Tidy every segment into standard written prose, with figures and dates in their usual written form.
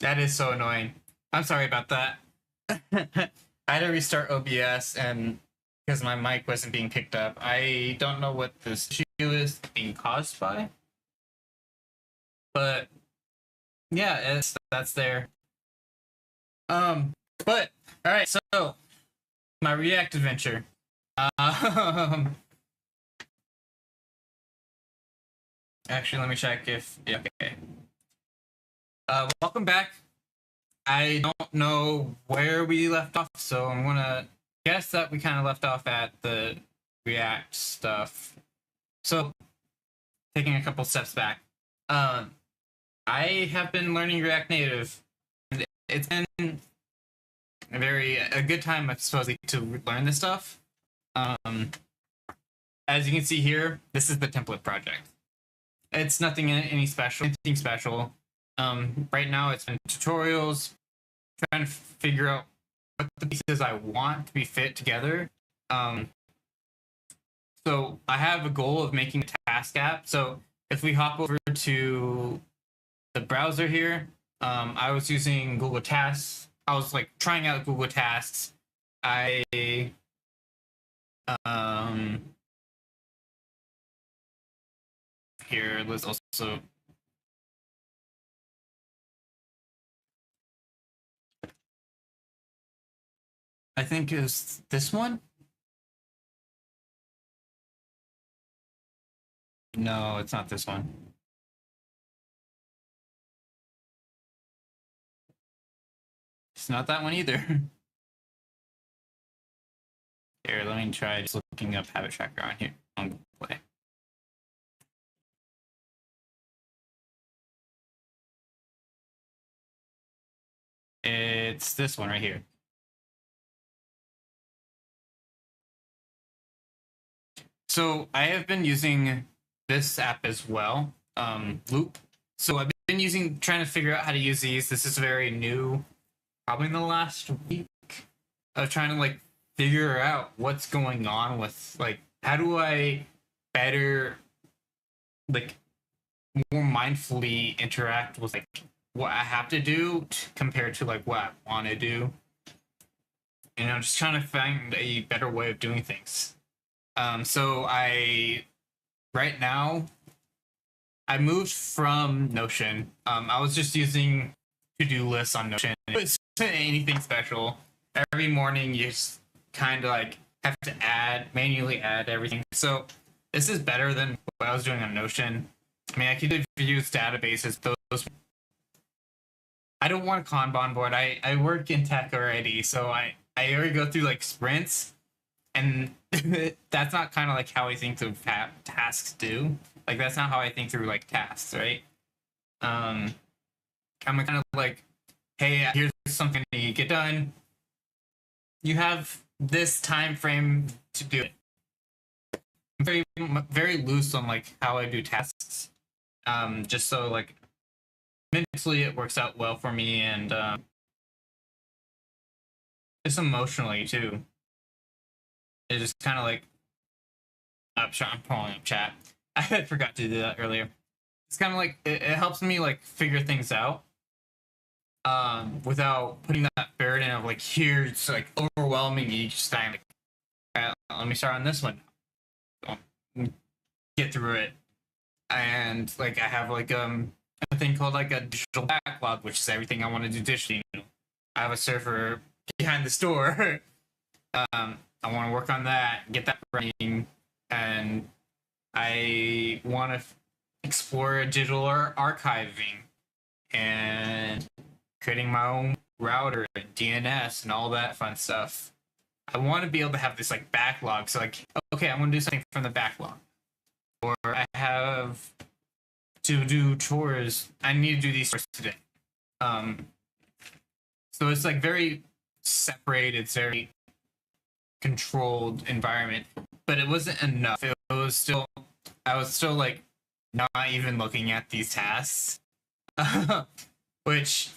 That is so annoying. I'm sorry about that. I had to restart OBS and because my mic wasn't being picked up. I don't know what this issue is being caused by, but yeah, that's there. But all right, so my React adventure. Actually, let me check if yeah, okay. Welcome back. I don't know where we left off, so I'm gonna guess that we kind of left off at the React stuff. So, taking a couple steps back, I have been learning React Native. It's been a good time, supposedly, to learn this stuff. As you can see here, this is the template project. It's nothing anything special. Right now, it's been tutorials, trying to figure out what the pieces I want to be fit together. So I have a goal of making a task app. So if we hop over to the browser here, I was using Google Tasks. I was like trying out Google Tasks. Here, let's also I think is this one. No, it's not this one. It's not that one either. Here, let me try just looking up Habit Tracker on here on Google Play. It's this one right here. So I have been using this app as well, Loop. So I've been trying to figure out how to use these. This is very new, probably in the last week of trying to like figure out what's going on with like how do I better like more mindfully interact with like what I have to do compared to like what I want to do. And I'm just trying to find a better way of doing things. So right now I moved from Notion. I was just using to-do lists on Notion. It wasn't anything special. Every morning you just kind of like have to manually add everything. So this is better than what I was doing on Notion. I mean, I could use databases. Those I don't want a Kanban board. I work in tech already, so I already go through like sprints, and that's not kind of like how I think of tasks do. Like that's not how I think through like tasks, right? I'm kind of like, hey, here's something to get done. You have this time frame to do it. I'm very loose on like how I do tasks. Just so like mentally it works out well for me, and just emotionally too. It just kind of like I'm pulling up chat. I had forgot to do that earlier. It's kind of like it helps me like figure things out without putting that burden of like here it's like overwhelming each time. Like, let me start on this one. Get through it, and like I have like a thing called like a digital backlog, which is everything I want to do digitally. I have a server behind the store. I want to work on that, get that running, and I want to explore digital archiving and creating my own router and DNS and all that fun stuff. I want to be able to have this like backlog. So like, okay, I want to do something from the backlog, or I have to do chores. I need to do these chores today. So it's like very separated. It's very controlled environment, but it wasn't enough. I was still like not even looking at these tasks, which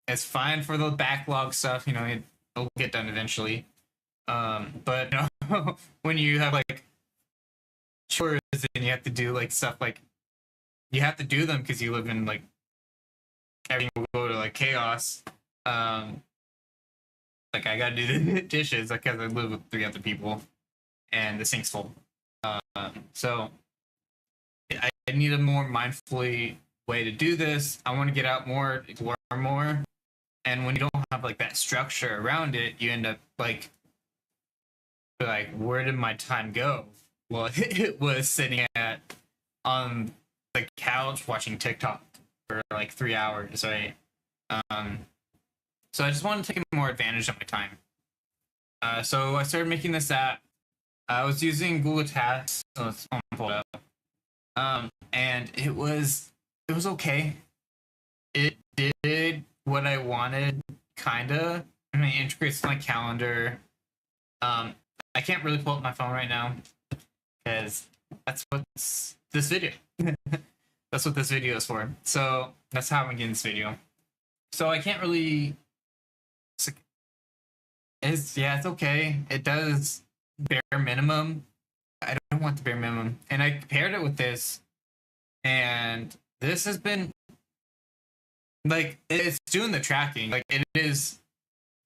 is fine for the backlog stuff. It'll get done eventually. But when you have like chores and you have to do like stuff like you have to do them because you live in like everything will go to like chaos. Um, like I gotta do the dishes because I live with 3 other people and the sink's full. So I need a more mindfully way to do this. I want to get out more, learn more, and when you don't have like that structure around it, you end up like where did my time go? Well, it was sitting at on the couch watching TikTok for like 3 hours, right? Um, so I just want to take more advantage of my time. So I started making this app. I was using Google Tasks, so let's pull it up. And it was okay. It did what I wanted, kinda. I mean, it integrates my calendar. Um, I can't really pull up my phone right now because that's what's this video. That's what this video is for. So that's how I'm getting this video. So I can't really. It's okay. It does bare minimum. I don't want the bare minimum, and I compared it with this, and this has been like it's doing the tracking. Like it is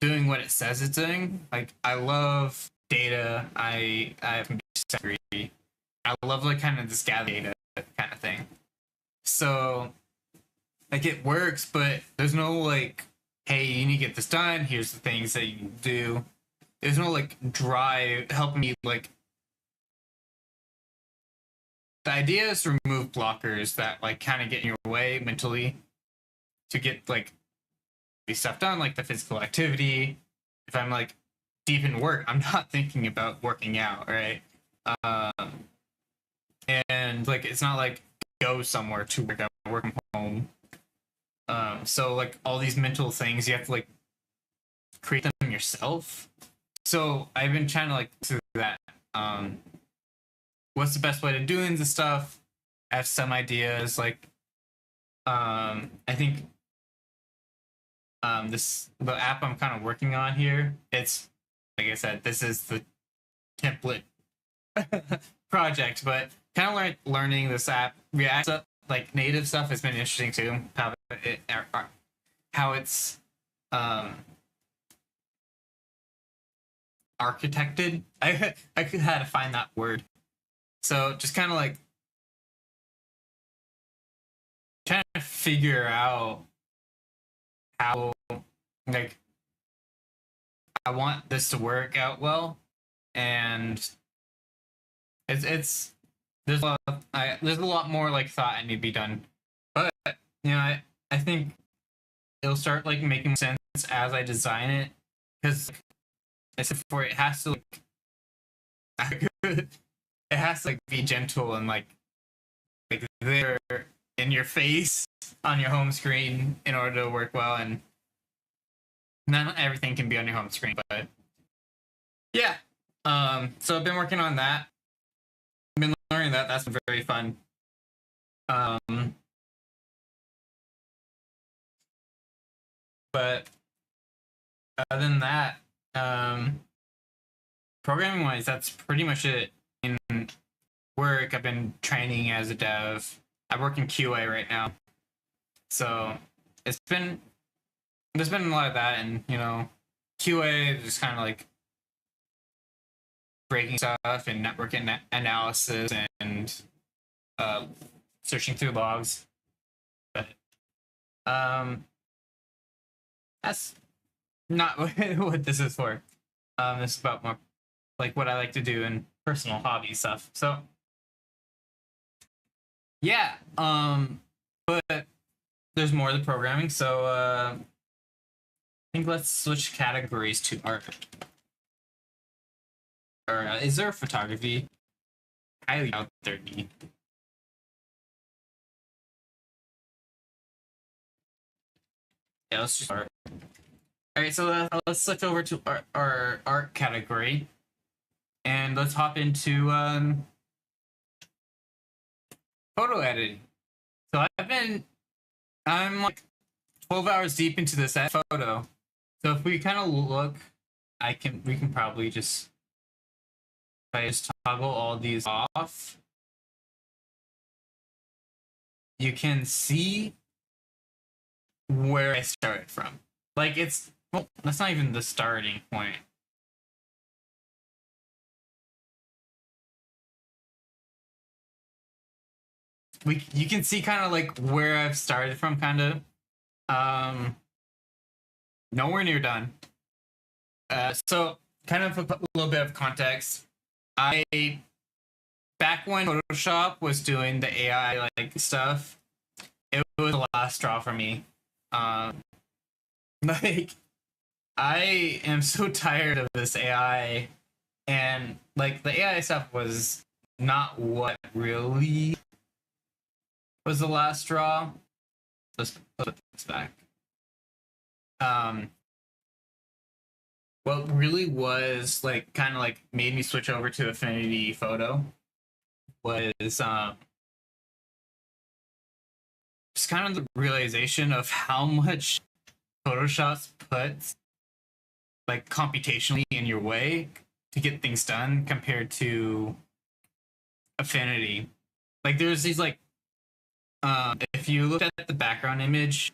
doing what it says it's doing. Like I love data. I have degree. I love like kind of this gather data kind of thing. So like it works, but there's no like, hey, you need to get this done. Here's the things that you do. There's no like drive helping me like. The idea is to remove blockers that like kind of get in your way mentally to get like these stuff done, like the physical activity. If I'm like deep in work, I'm not thinking about working out, right? And like it's not like go somewhere to work out, work from home. So like all these mental things, you have to like create them yourself. So I've been trying to like do that. What's the best way to doing this stuff? I have some ideas. Like, I think the app I'm kind of working on here. It's like I said, this is the template project, but kind of like learning this app React stuff, like native stuff has been interesting too. How it's architected. I could had to find that word. So just kind of like trying to figure out how like I want this to work out well, and it's there's a lot more like thought I need to be done, but I think it'll start like making sense as I design it because I said before it has to like it has to like be gentle and like there in your face on your home screen in order to work well, and not everything can be on your home screen, but yeah. So I've been working on that. I've been learning that. That's been very fun. But other than that, programming wise, that's pretty much it. In work, I've been training as a dev. I work in QA right now, so it's been there's been a lot of that, and QA is just kind of like breaking stuff and network analysis and searching through logs. But that's not what this is for. This is about more like what I like to do and personal hobby stuff. So yeah, but there's more of the programming. So I think let's switch categories to art. Or is there photography? Highly out there. Yeah, let's just start. All right, so let's switch over to our art category, and let's hop into photo editing. So I'm like 12 hours deep into this photo. So if we kind of look, we can probably just, if I just toggle all these off, you can see where I started from. Like it's well, that's not even the starting point. You can see kind of like where I've started from, kind of. Nowhere near done. So kind of a little bit of context. I back when Photoshop was doing the AI like stuff, it was the last straw for me. Um, like I am so tired of this AI, and like the AI stuff was not what really was the last straw. Let's put this back. Um, what really was like kind of like made me switch over to Affinity Photo was just kind of the realization of how much Photoshop puts like computationally in your way to get things done compared to Affinity. Like there's these like if you look at the background image,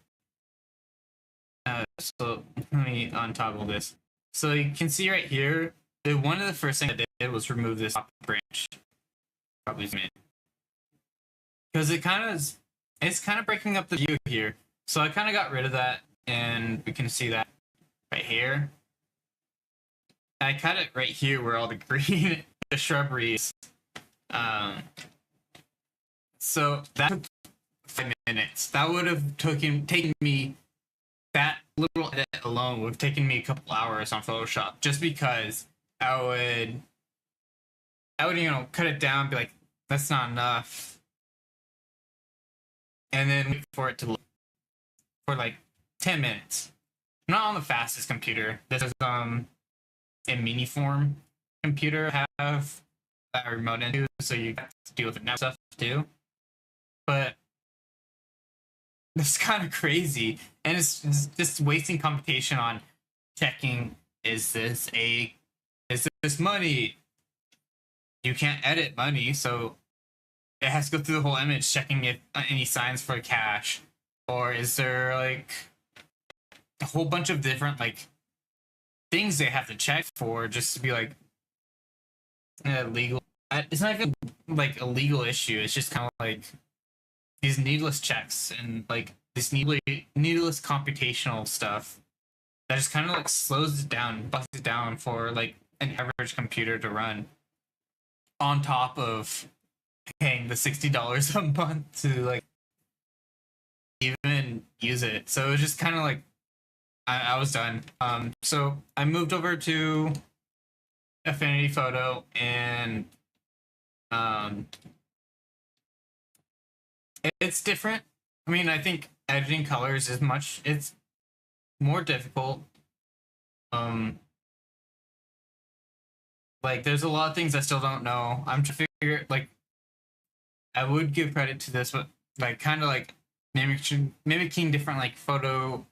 so let me untoggle this. So you can see right here, one of the first things I did was remove this branch. Probably zoom in. Because it's kind of breaking up the view here. So I kind of got rid of that, and we can see that right here. I cut it right here where all the green, the shrubbery is. So that took 5 minutes. That would have taken me, that little edit alone would have taken me a couple hours on Photoshop, just because I would cut it down and be like, that's not enough, and then wait for it to load for like 10 minutes. I'm not on the fastest computer. This is a mini form computer I have that I remote into, so you have to deal with the net stuff too. But it's kind of crazy, and it's just wasting computation on checking, is this money? You can't edit money, so it has to go through the whole image checking if any signs for cash, or is there like a whole bunch of different like things they have to check for just to be like legal. It's not even like a legal issue. It's just kind of like these needless checks and like this needless computational stuff that just kind of like slows it down, busts it down for like an average computer to run, on top of paying the $60 a month to like even use it. So it was just kind of like I was done. So I moved over to Affinity Photo, and it's different. I mean, I think editing colors it's more difficult. Like there's a lot of things I still don't know. I'm trying to figure, like, I would give credit to this, but like kind of like mimicking different like photo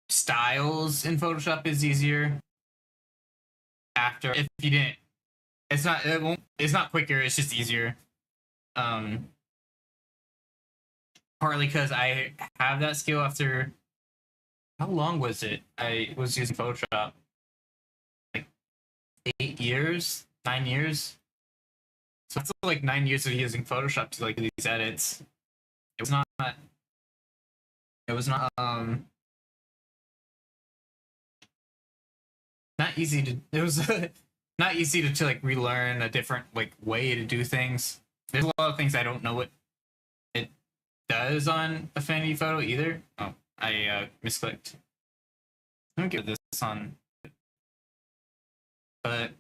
styles in Photoshop is easier. After, if you didn't, it's not quicker, it's just easier. Partly because I have that skill after, how long was it I was using Photoshop? Like 8 years, 9 years. So that's like 9 years of using Photoshop to like do these edits. It was not. It was not easy to. It was not easy to like relearn a different like way to do things. There's a lot of things I don't know what it does on Affinity Photo either. Oh, I misclicked. Let me give this on. But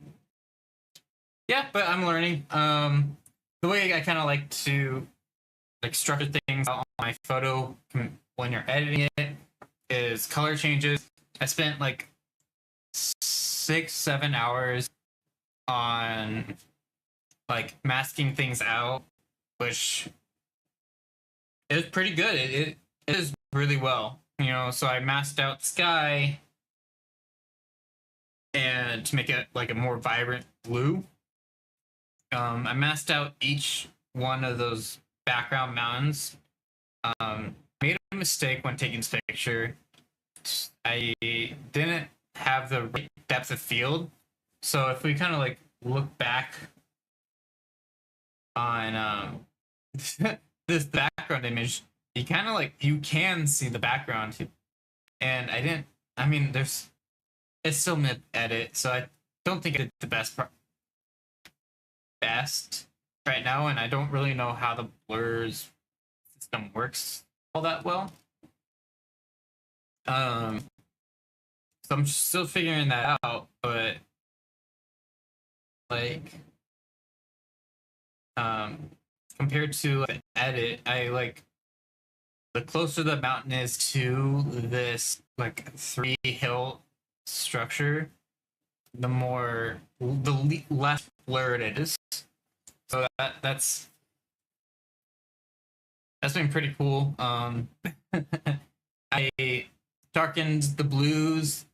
yeah, but I'm learning. The way I kind of like to like structure things on my photo when you're editing it is color changes. I spent like 6-7 hours on like masking things out, which is pretty good. It is really well, So I masked out sky, and to make it like a more vibrant blue, I masked out each one of those background mountains. Made a mistake when taking this picture. I didn't have the right depth of field. So if we kind of like look back on this background image, you kind of like you can see the background, and I didn't. I mean, it's still mid edit, so I don't think I did the best right now, and I don't really know how the blurs system works all that well. So I'm still figuring that out, but like compared to the edit, I like the closer the mountain is to this like 3 hill structure, the less blurred it is. So that's been pretty cool. I darkened the blues,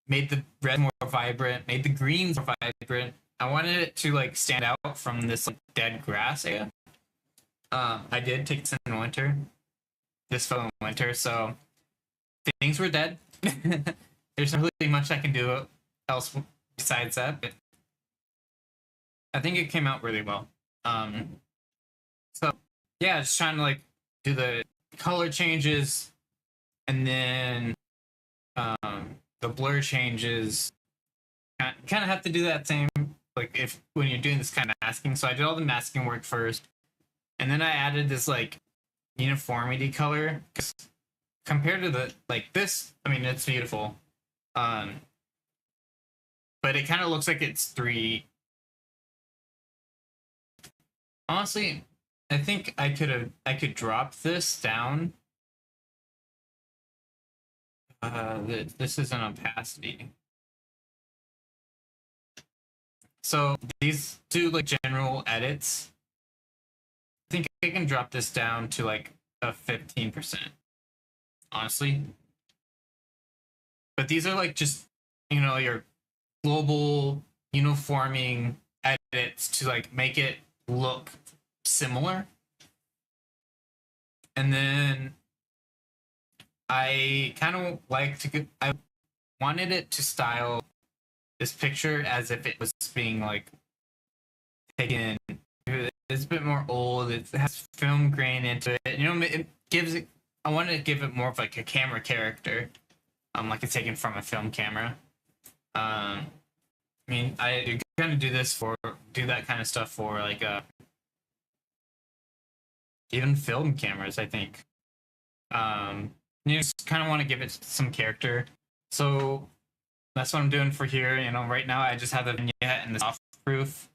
made the red more vibrant, made the greens more vibrant. I wanted it to like stand out from this like dead grass area. I did take this in winter, this fall and winter, so things were dead. There's not really much I can do else besides that, but I think it came out really well. So yeah, just trying to like do the color changes, and then the blur changes. Kind of have to do that same like if when you're doing this kind of masking. So I did all the masking work first, and then I added this like uniformity color because compared to the like this, I mean it's beautiful, but it kind of looks like it's 3. Honestly, I think I could drop this down. This is an opacity. So these two like general edits, I think I can drop this down to like a 15%. Honestly. But these are like just, your global uniforming edits to like make it look similar. And then I kind of I wanted it to style this picture as if it was being like taken. It's a bit more old. It has film grain into it. It gives it. I wanted to give it more of like a camera character, like it's taken from a film camera. I mean, I kind of do that kind of stuff for like even film cameras. I think. You just kind of want to give it some character. So that's what I'm doing for here. Right now I just have the vignette and the soft proof.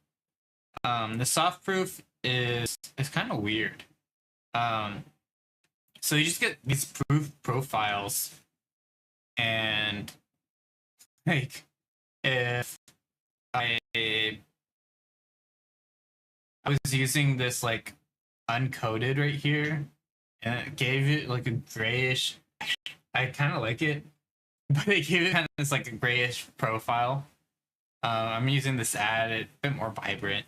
The soft proof is kind of weird. So you just get these proof profiles, and like if I was using this like uncoded right here, and it gave it like a grayish. I kind of like it, but it gave it kind of this like a grayish profile. I'm using this add it a bit more vibrant,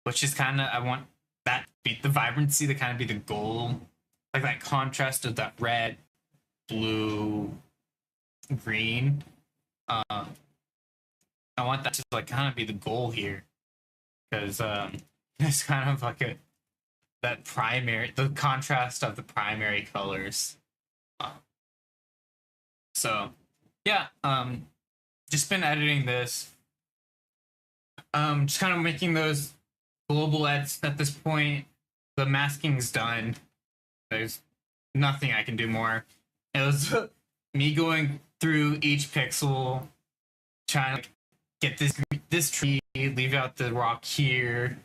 which is kind of I want that to be the vibrancy to kind of be the goal, like that contrast of that red, blue, green. I want that to like kind of be the goal here, because it's kind of like the contrast of the primary colors. So yeah, just been editing this. Just kind of making those global edits at this point. The masking's done. There's nothing I can do more. It was me going through each pixel, trying to get this tree, leave out the rock here.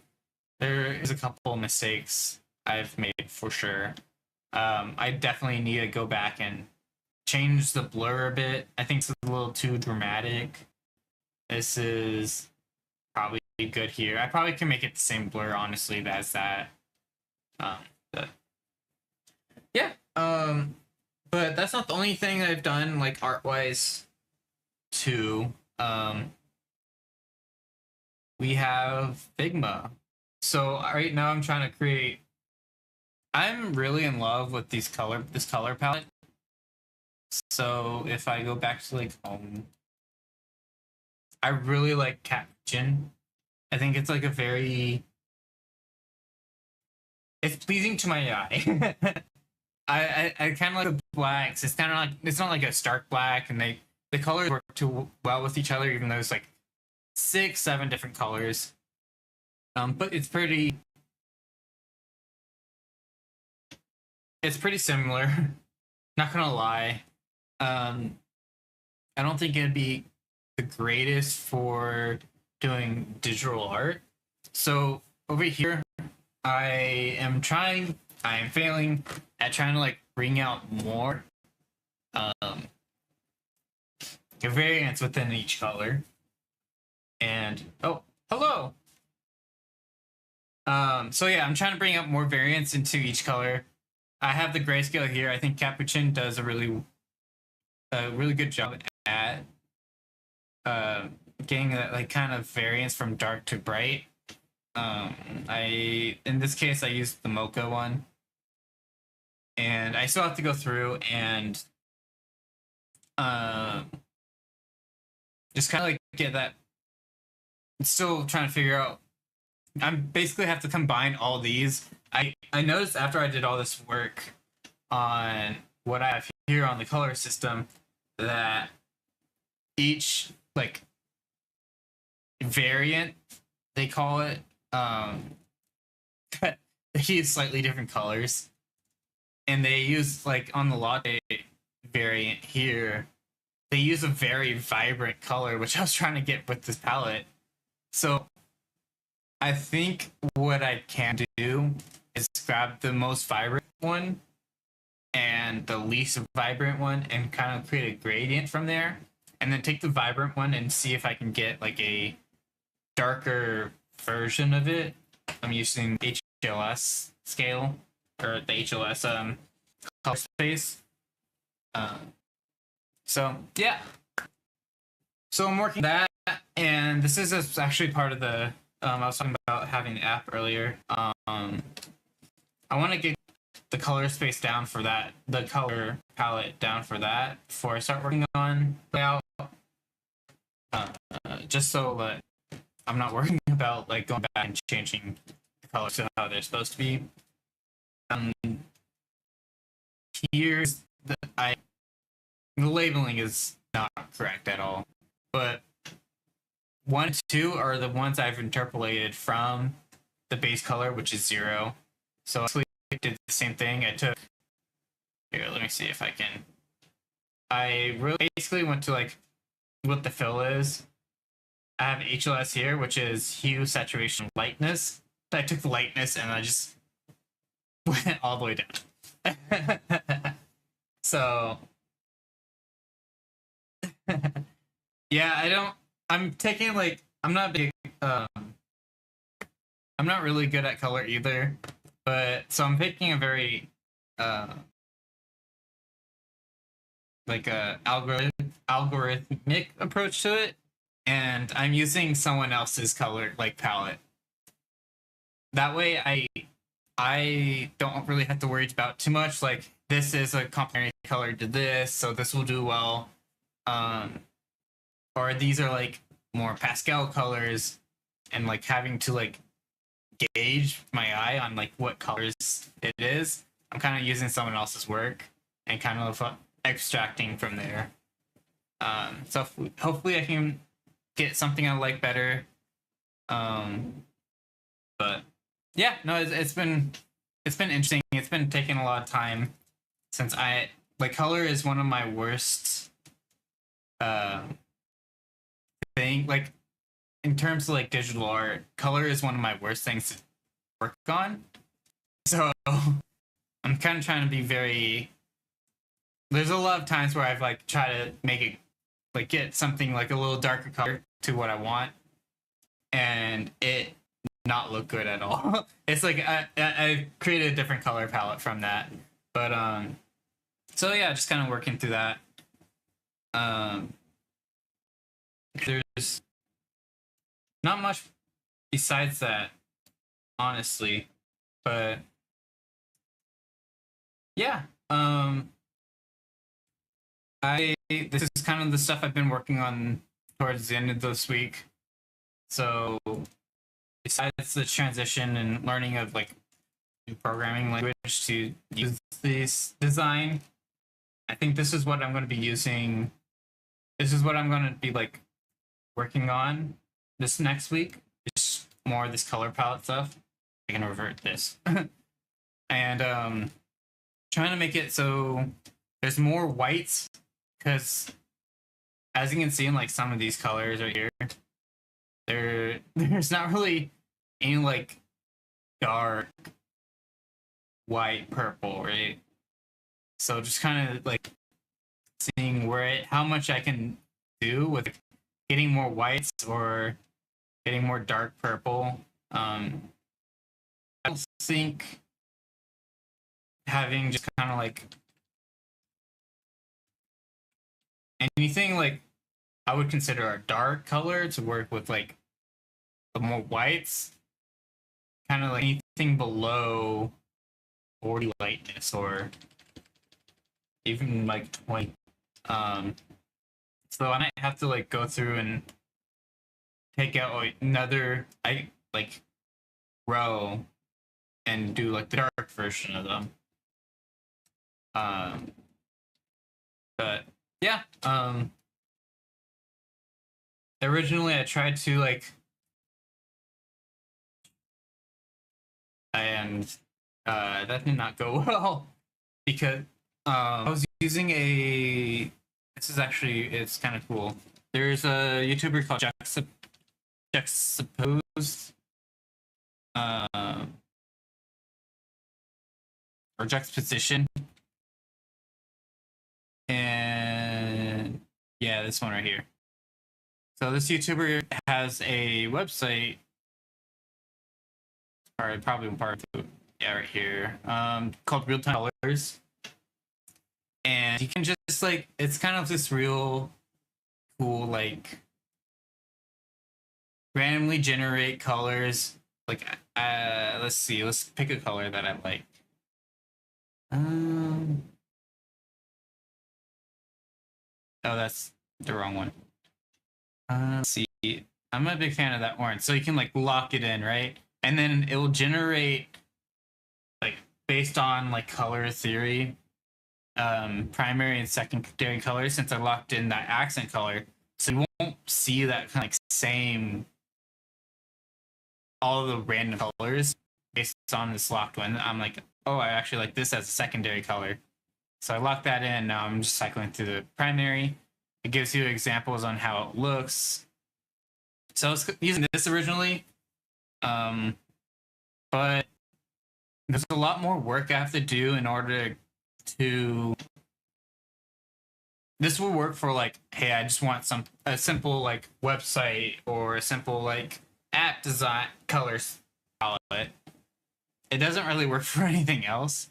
There is a couple of mistakes I've made for sure. I definitely need to go back and change the blur a bit. I think it's a little too dramatic. This is probably good here. I probably can make it the same blur, honestly, as that. But yeah. But that's not the only thing I've done, like art-wise, too. We have Figma. So right now I'm trying to create I'm really in love with this color palette. So if I go back to like home, I really like Caption. I think it's like a very it's pleasing to my eye. I kind of like the blacks. It's kind of like it's not like a stark black, and the colors work too well with each other, even though it's like 6, 7 different colors. But it's pretty similar. Not gonna lie. Um, I don't think it'd be the greatest for doing digital art. So over here, I am trying. I am failing at trying to like bring out more um, variants within each color. And oh, hello. So yeah, I'm trying to bring up more variants into each color. I have the grayscale here. I think Capuchin does a really good job at uh, getting that like kind of variance from dark to bright. I in this case I used the mocha one, and I still have to go through and uh, just kind of like get that. I'm still trying to figure out. I'm basically have to combine all these. I noticed after I did all this work on what I have here on the color system that each like variant they call it they use slightly different colors, and they use like on the latte variant here they use a very vibrant color, which I was trying to get with this palette. So I think what I can do is grab the most vibrant one and the least vibrant one and kind of create a gradient from there, and then take the vibrant one and see if I can get like a darker version of it. I'm using HLS scale or the HLS color space. Uh, so yeah, so I'm working that, and this is actually part of the. I was talking about having the app earlier. I want to get the color space down for that, the color palette down for that before I start working on layout. Just so that I'm not worrying about like going back and changing the colors to how they're supposed to be. Um, here's the labeling is not correct at all, but 1 and 2 are the ones I've interpolated from the base color, which is 0. So I did the same thing. I took here. Let me see if I can. I really basically went to like what the fill is. I have HLS here, which is hue, saturation, lightness. I took the lightness and I just went all the way down. So yeah, I'm taking like I'm not big I'm not really good at color either, but so I'm taking a very like a algorithmic approach to it, and I'm using someone else's color like palette. That way I don't really have to worry about too much. Like this is a complementary color to this, so this will do well. Or these are like more pastel colors, and like having to like gauge my eye on like what colors it is. I'm kind of using someone else's work and kind of extracting from there. So hopefully I can get something I like better. But yeah, no, it's been interesting. It's been taking a lot of time since I like color is one of my worst thing. Like in terms of like digital art, color is one of my worst things to work on. So I'm kind of trying to be very. There's a lot of times where I've like tried to make it like get something like a little darker color to what I want, and it not look good at all. It's like I created a different color palette from that, but so yeah, just kind of working through that. There's not much besides that, honestly, but yeah, I this is kind of the stuff I've been working on towards the end of this week. So besides the transition and learning of like new programming language to use this design, I think this is what I'm going to be using. This is what I'm going to be like working on this next week. Just more of this color palette stuff. I can revert this. And trying to make it so there's more whites, because as you can see in like some of these colors right here, there's not really any like dark white purple, right? So just kind of like seeing how much I can do with getting more whites or getting more dark purple. I don't think having just kind of like anything like I would consider a dark color to work with like the more whites, kind of like anything below 40 lightness or even like 20. So I might have to like go through and take out like, another like row and do like the dark version of them. But yeah, originally I tried to like, and that did not go well because I was using this is actually, it's kind of cool. There's a YouTuber called Juxtaposed, or Juxtaposition, and yeah, this one right here. So this YouTuber has a website, or probably part of it, yeah, right here, called Real Time Colors, and you can just like, it's kind of this real cool like randomly generate colors. Like, let's see, let's pick a color that I like. Oh, that's the wrong one. Let's see. I'm a big fan of that orange. So you can like lock it in, right? And then it will generate like based on like color theory, primary and secondary colors, since I locked in that accent color. So you won't see that kind of like same all of the random colors based on this locked one. I'm like, oh, I actually like this as a secondary color. So I lock that in. Now I'm just cycling through the primary. It gives you examples on how it looks. So I was using this originally, but there's a lot more work I have to do in order to. This will work for like, hey, I just want a simple like website or a simple like app design colors palette. It doesn't really work for anything else.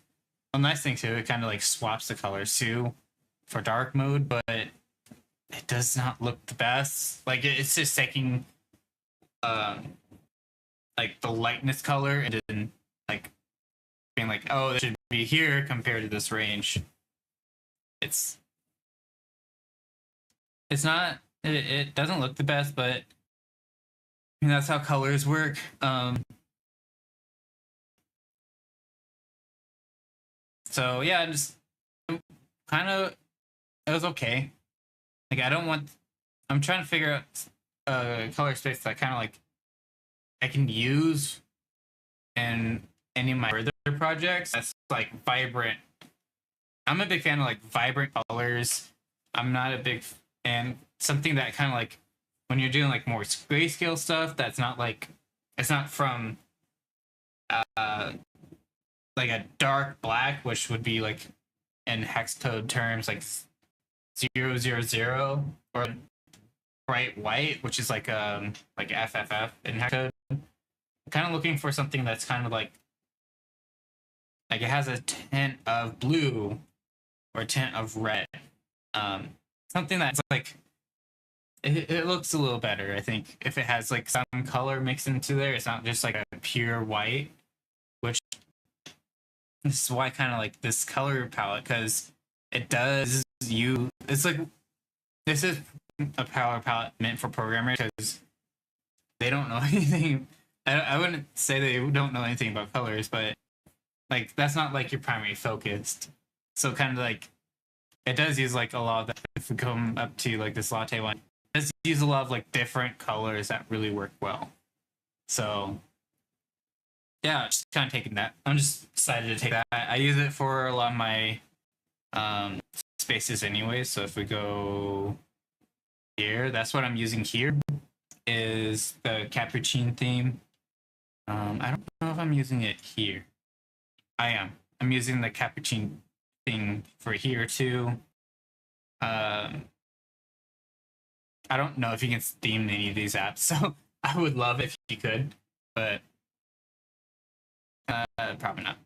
The nice thing too, it kind of like swaps the colors too for dark mode, but it does not look the best. Like it's just taking like the lightness color and then like being like, oh, it should be here compared to this range. It's not, it doesn't look the best, but I mean, that's how colors work. So yeah, just kind of, it was okay. Like I'm trying to figure out a color space that kind of like I can use in any of my further projects. That's like vibrant. I'm a big fan of like vibrant colors. I'm not a big and something that kind of like when you're doing like more grayscale stuff. That's not like it's not from like a dark black, which would be like in hex code terms like 000, or bright white, which is like FFF in hex code. I'm kind of looking for something that's kind of like it has a tint of blue or a tint of red. Something that's like it looks a little better, I think, if it has like some color mixed into there. It's not just like a pure white, which this is why I kind of like this color palette, because it does you. It's like this is a color palette meant for programmers because they don't know anything. I wouldn't say they don't know anything about colors, but like that's not like your primary focus. So kind of like it does use like a lot of that. If we come up to like this latte one, it does use a lot of like different colors that really work well. So yeah, just kind of taking that. I'm just excited to take that. I use it for a lot of my spaces anyway. So if we go here, that's what I'm using here is the Capuchin theme. I don't know if I'm using it here. I am. I'm using the Capuchin thing for here too. I don't know if you can theme any of these apps, so I would love if you could, but probably not.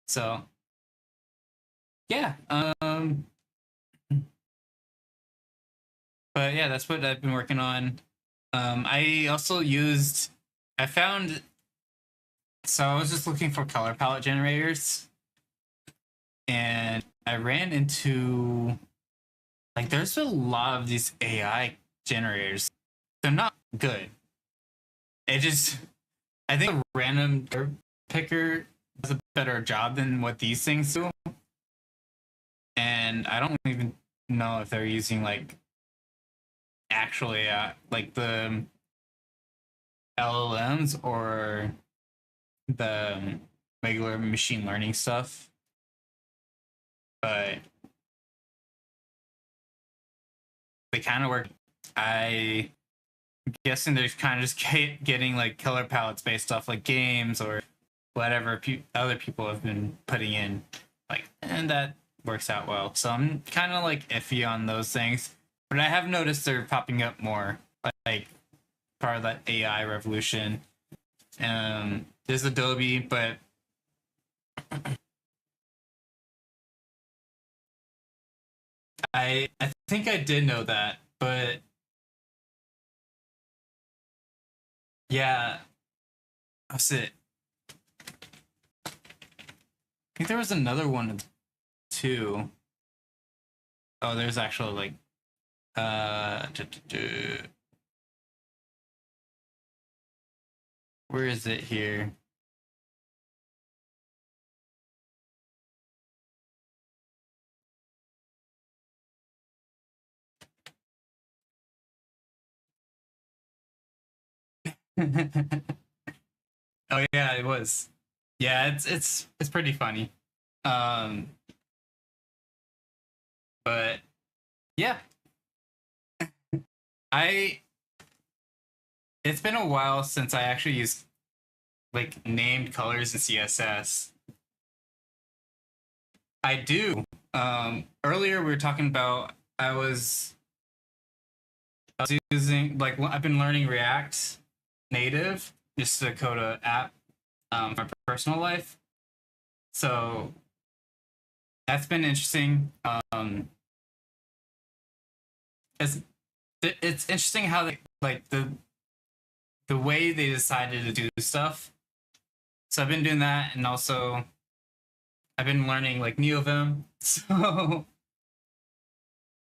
So yeah, but yeah, that's what I've been working on. I also used, I found, so I was just looking for color palette generators, and I ran into, like, there's a lot of these AI generators. They're not good. It just, I think a random picker does a better job than what these things do. And I don't even know if they're using, like, actually, like the LLMs or the regular machine learning stuff. But they kind of work. I'm guessing they're kind of just getting like color palettes based off like games or whatever other people have been putting in, like, and that works out well. So I'm kind of like iffy on those things, but I have noticed they're popping up more, like part of that AI revolution. There's Adobe, but I think I did know that, but yeah, that's it. I think there was another one too. Oh, there's actually like where is it here? Oh yeah, it was. Yeah, it's pretty funny. Um, but yeah, I it's been a while since I actually used like named colors in CSS. I do. Earlier we were talking about I was using like I've been learning React Native just to code a app for personal life. So that's been interesting. It's it's interesting how they like the way they decided to do stuff. So I've been doing that, and also I've been learning like NeoVim. So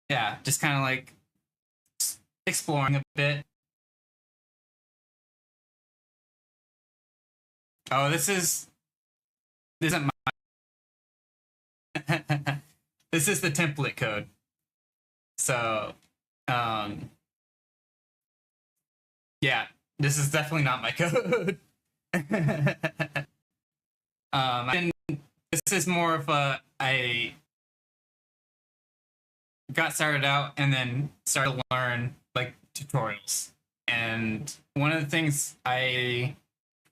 yeah, just kind of like exploring a bit. Oh, this isn't my this is the template code. So yeah, this is definitely not my code. And this is more of I got started out and then started to learn like tutorials. And one of the things I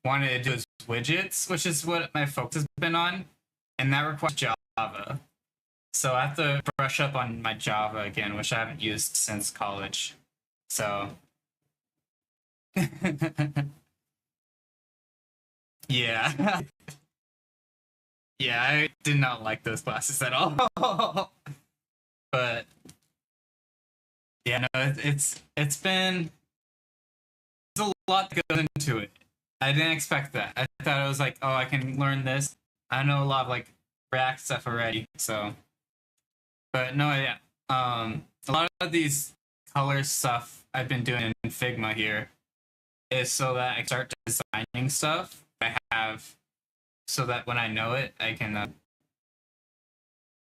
wanted to do is widgets, which is what my focus has been on, and that requires Java. So I have to brush up on my Java again, which I haven't used since college. So yeah. Yeah, I did not like those classes at all. But yeah, no, it's been there's a lot that goes into it. I didn't expect that. I thought it was like, oh, I can learn this, I know a lot of like React stuff already. So, but no, yeah. A lot of these color stuff I've been doing in Figma here is so that I start designing stuff I have, so that when I know it, I can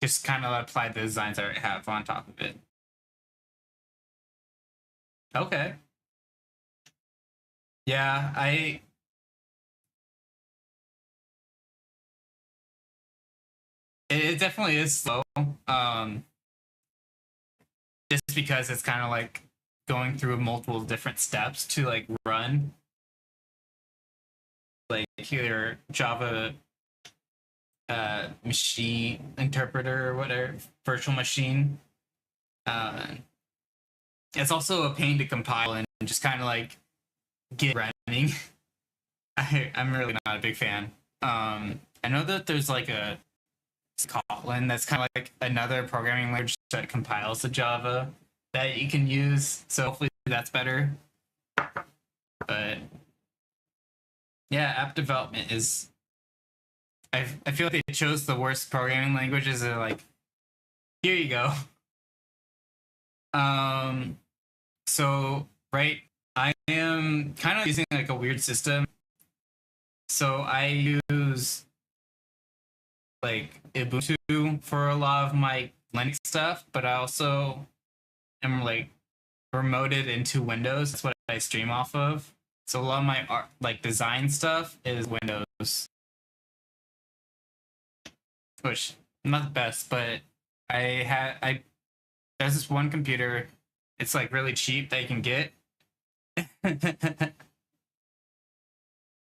just kind of apply the designs that I have on top of it. Okay. Yeah, it definitely is slow. Just because it's kind of like going through multiple different steps to like run like either Java machine interpreter or whatever virtual machine. Uh, it's also a pain to compile and just kind of like get running. I'm really not a big fan. I know that there's like a Kotlin that's kind of like another programming language that compiles to Java that you can use. So hopefully that's better. But yeah, app development is. I feel like they chose the worst programming languages. They're like, here you go. Um, so right, I am kind of using like a weird system. So I use like Ubuntu for a lot of my Linux stuff, but I also am like remoted into Windows. That's what I stream off of. So a lot of my art, like design stuff, is Windows, which not the best, but I there's this one computer. It's like really cheap that you can get.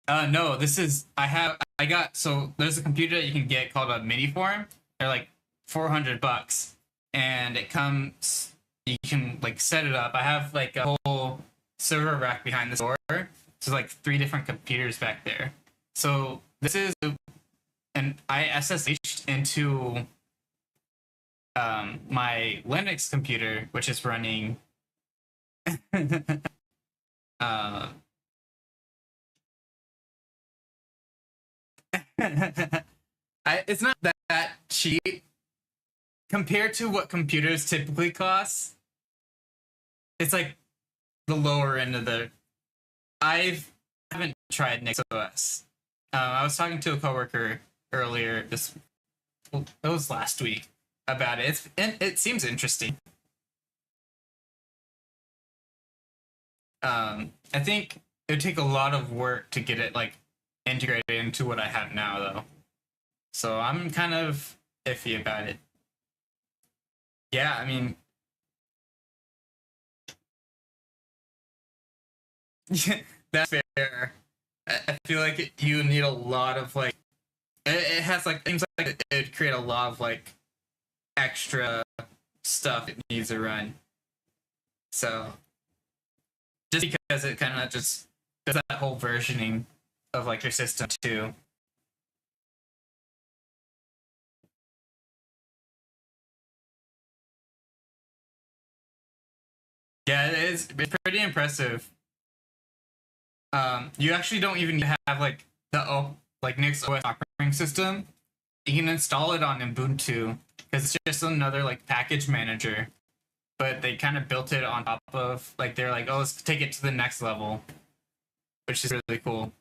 No, this is I got so there's a computer that you can get called a mini form. They're like $400, and it comes. You can like set it up. I have like a whole server rack behind the door. So like 3 different computers back there. So this is and I SSH'd into my Linux computer, which is running uh, it's not that cheap compared to what computers typically cost. It's like the lower end of the. I haven't tried NixOS. I was talking to a coworker earlier. It was last week about it. It seems interesting. I think it would take a lot of work to get it like integrated into what I have now, though. So I'm kind of iffy about it. Yeah, I mean, that's fair. I feel like you need a lot of like. It has like things like it create a lot of like extra stuff it needs to run. So just because it kind of just does that whole versioning of like your system too. Yeah, it's pretty impressive. You actually don't even have like the like Nix OS operating system. You can install it on Ubuntu because it's just another like package manager. But they kind of built it on top of like they're like, oh, let's take it to the next level, which is really cool.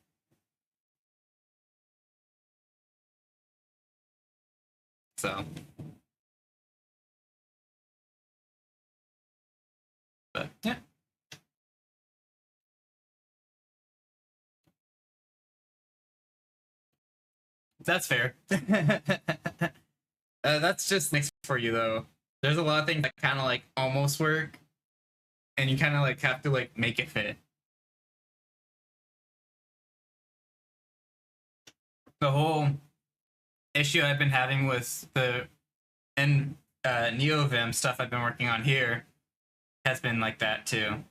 So, but yeah, that's fair. That's just Nix for you though. There's a lot of things that kind of like almost work, and you kind of like have to like make it fit. The whole issue I've been having with the and NeoVim stuff I've been working on here has been like that too.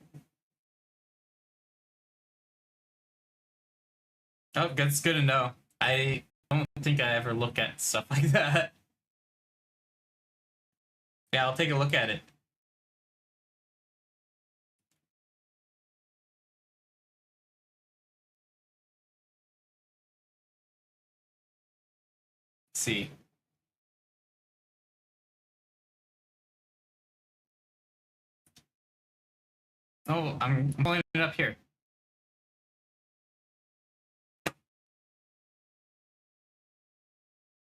Oh, that's good to know. I don't think I ever look at stuff like that. Yeah, I'll take a look at it. see. Oh, I'm pulling it up here.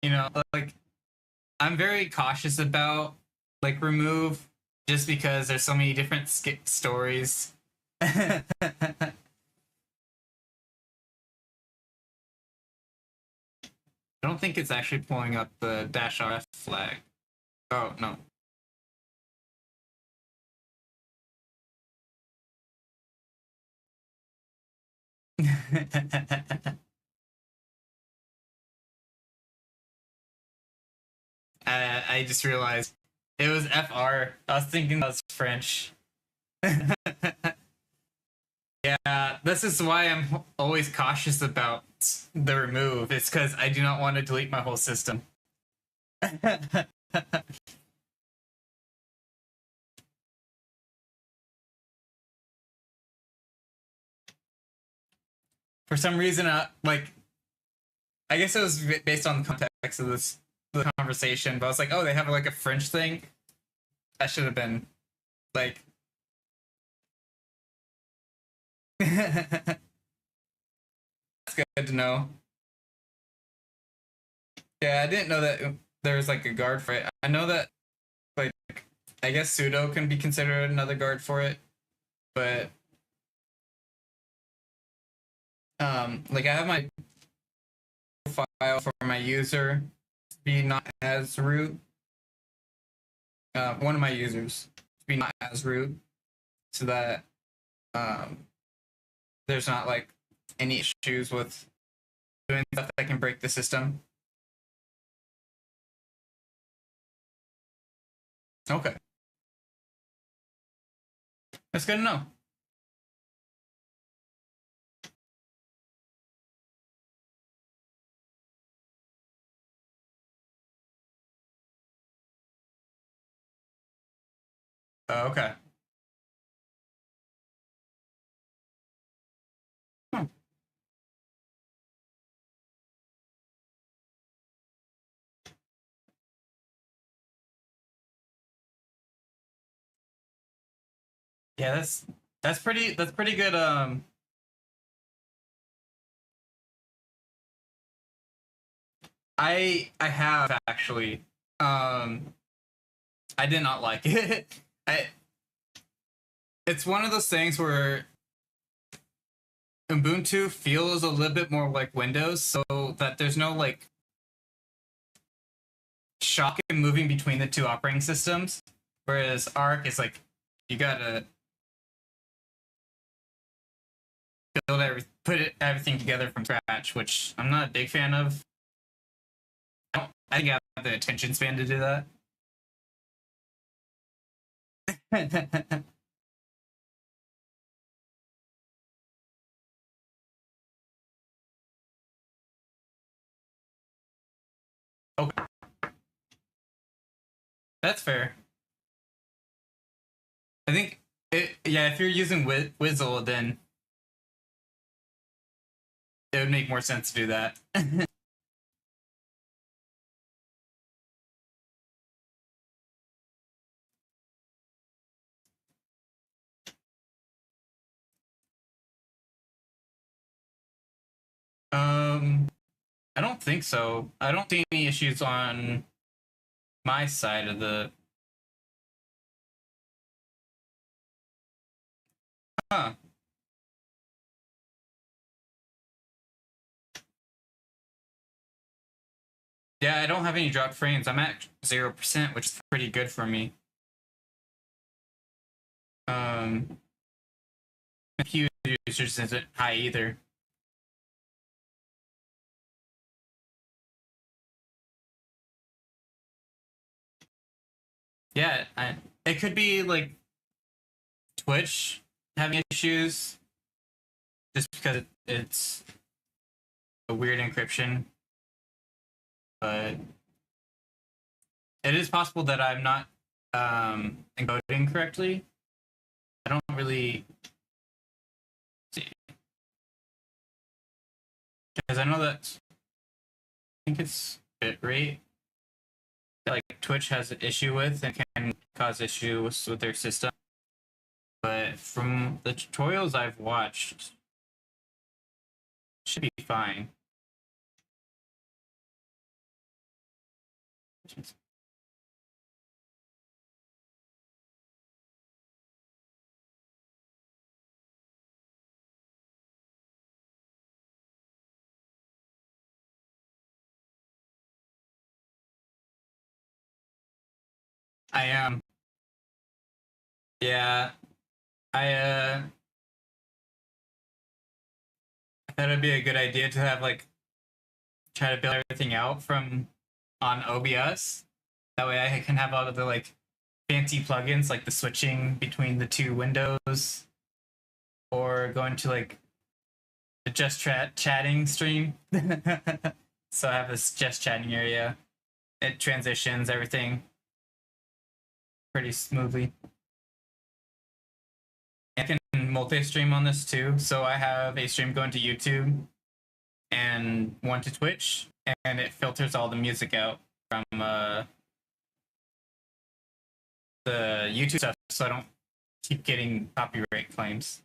You know, like I'm very cautious about like remove just because there's so many different stories. I don't think it's actually pulling up the -rf flag. Oh, no. I just realized it was FR. I was thinking that was French. Yeah, this is why I'm always cautious about the remove. It's because I do not want to delete my whole system. For some reason, like, I guess it was based on the context of the conversation, but I was like, oh, they have like a French thing. That should have been like. That's good to know. Yeah, I didn't know that there was like a guard for it. I know that like I guess sudo can be considered another guard for it, but like I have my file for my user to be not as root. One of my users to be not as root, so that um there's not like any issues with doing stuff that can break the system. Okay, that's good to know. Okay. Hmm. Yeah, that's pretty good. I have actually. I did not like it. I It's one of those things where Ubuntu feels a little bit more like Windows, so that there's no like shock in moving between the two operating systems. Whereas Arc is like you gotta put everything together from scratch, which I'm not a big fan of. I think I have the attention span to do that. Okay, that's fair. I think yeah, if you're using Whizzle, then it would make more sense to do that. um, I don't think so. I don't see any issues on my side of the. Huh. Yeah, I don't have any dropped frames. I'm at 0%, which is pretty good for me. Um, Pew users isn't high either. Yeah, it could be like Twitch having issues just because it's a weird encryption, but it is possible that I'm not encoding correctly. I don't really see because I know that I think it's bit rate that like Twitch has an issue with and can cause issues with their system. But from the tutorials I've watched, it should be fine. I am. Yeah. I thought it'd be a good idea to have like try to build everything out from on OBS. That way I can have all of the like fancy plugins like the switching between the two windows or going to like the just chatting stream. So I have this just chatting area. It transitions everything pretty smoothly. I can multi-stream on this too. So I have a stream going to YouTube and one to Twitch, and it filters all the music out from the YouTube stuff, so I don't keep getting copyright claims.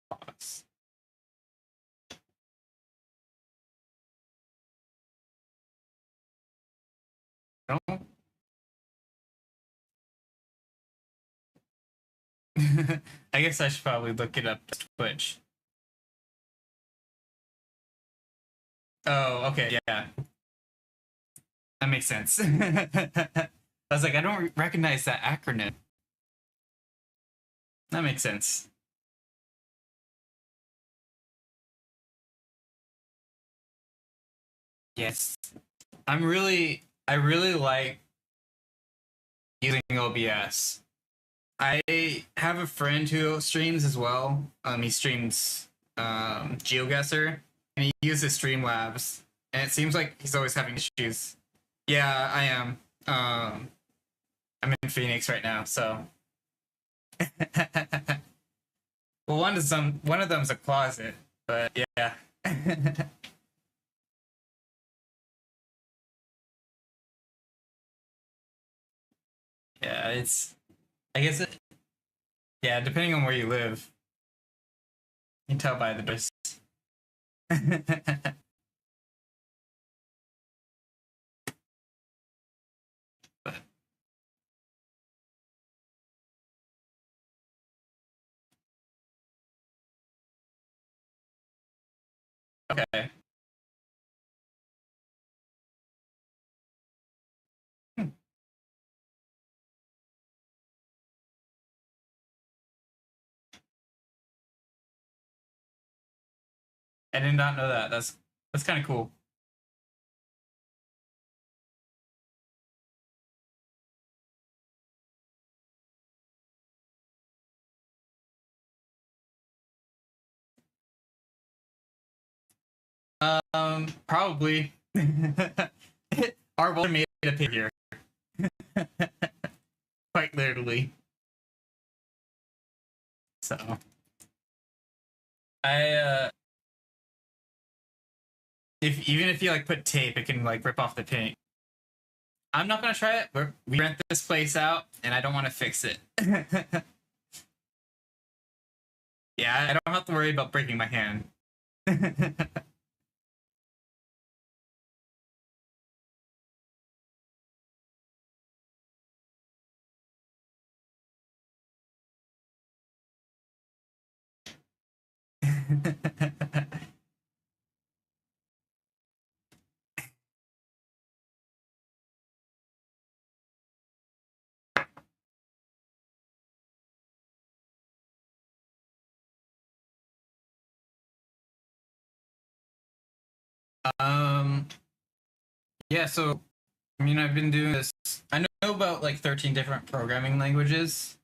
Pause. Don't. I guess I should probably look it up to Twitch. Oh, okay, yeah. That makes sense. I was like, I don't recognize that acronym. That makes sense. Yes. I really like using OBS. I have a friend who streams as well. He streams GeoGuessr, and he uses Streamlabs, and it seems like he's always having issues. Yeah, I am. I'm in Phoenix right now, so. Well, one of them's a closet, but yeah. Yeah, it's. I guess it. Yeah, depending on where you live, you can tell by the doors. But, okay. I did not know that. That's kind of cool. Probably. Our world made a figure. Quite literally. So I if even if you like put tape, it can like rip off the paint. I'm not gonna try it. We rent this place out, and I don't want to fix it. Yeah, I don't have to worry about breaking my hand. um, yeah. So, I mean, I've been doing this. I know about like 13 different programming languages.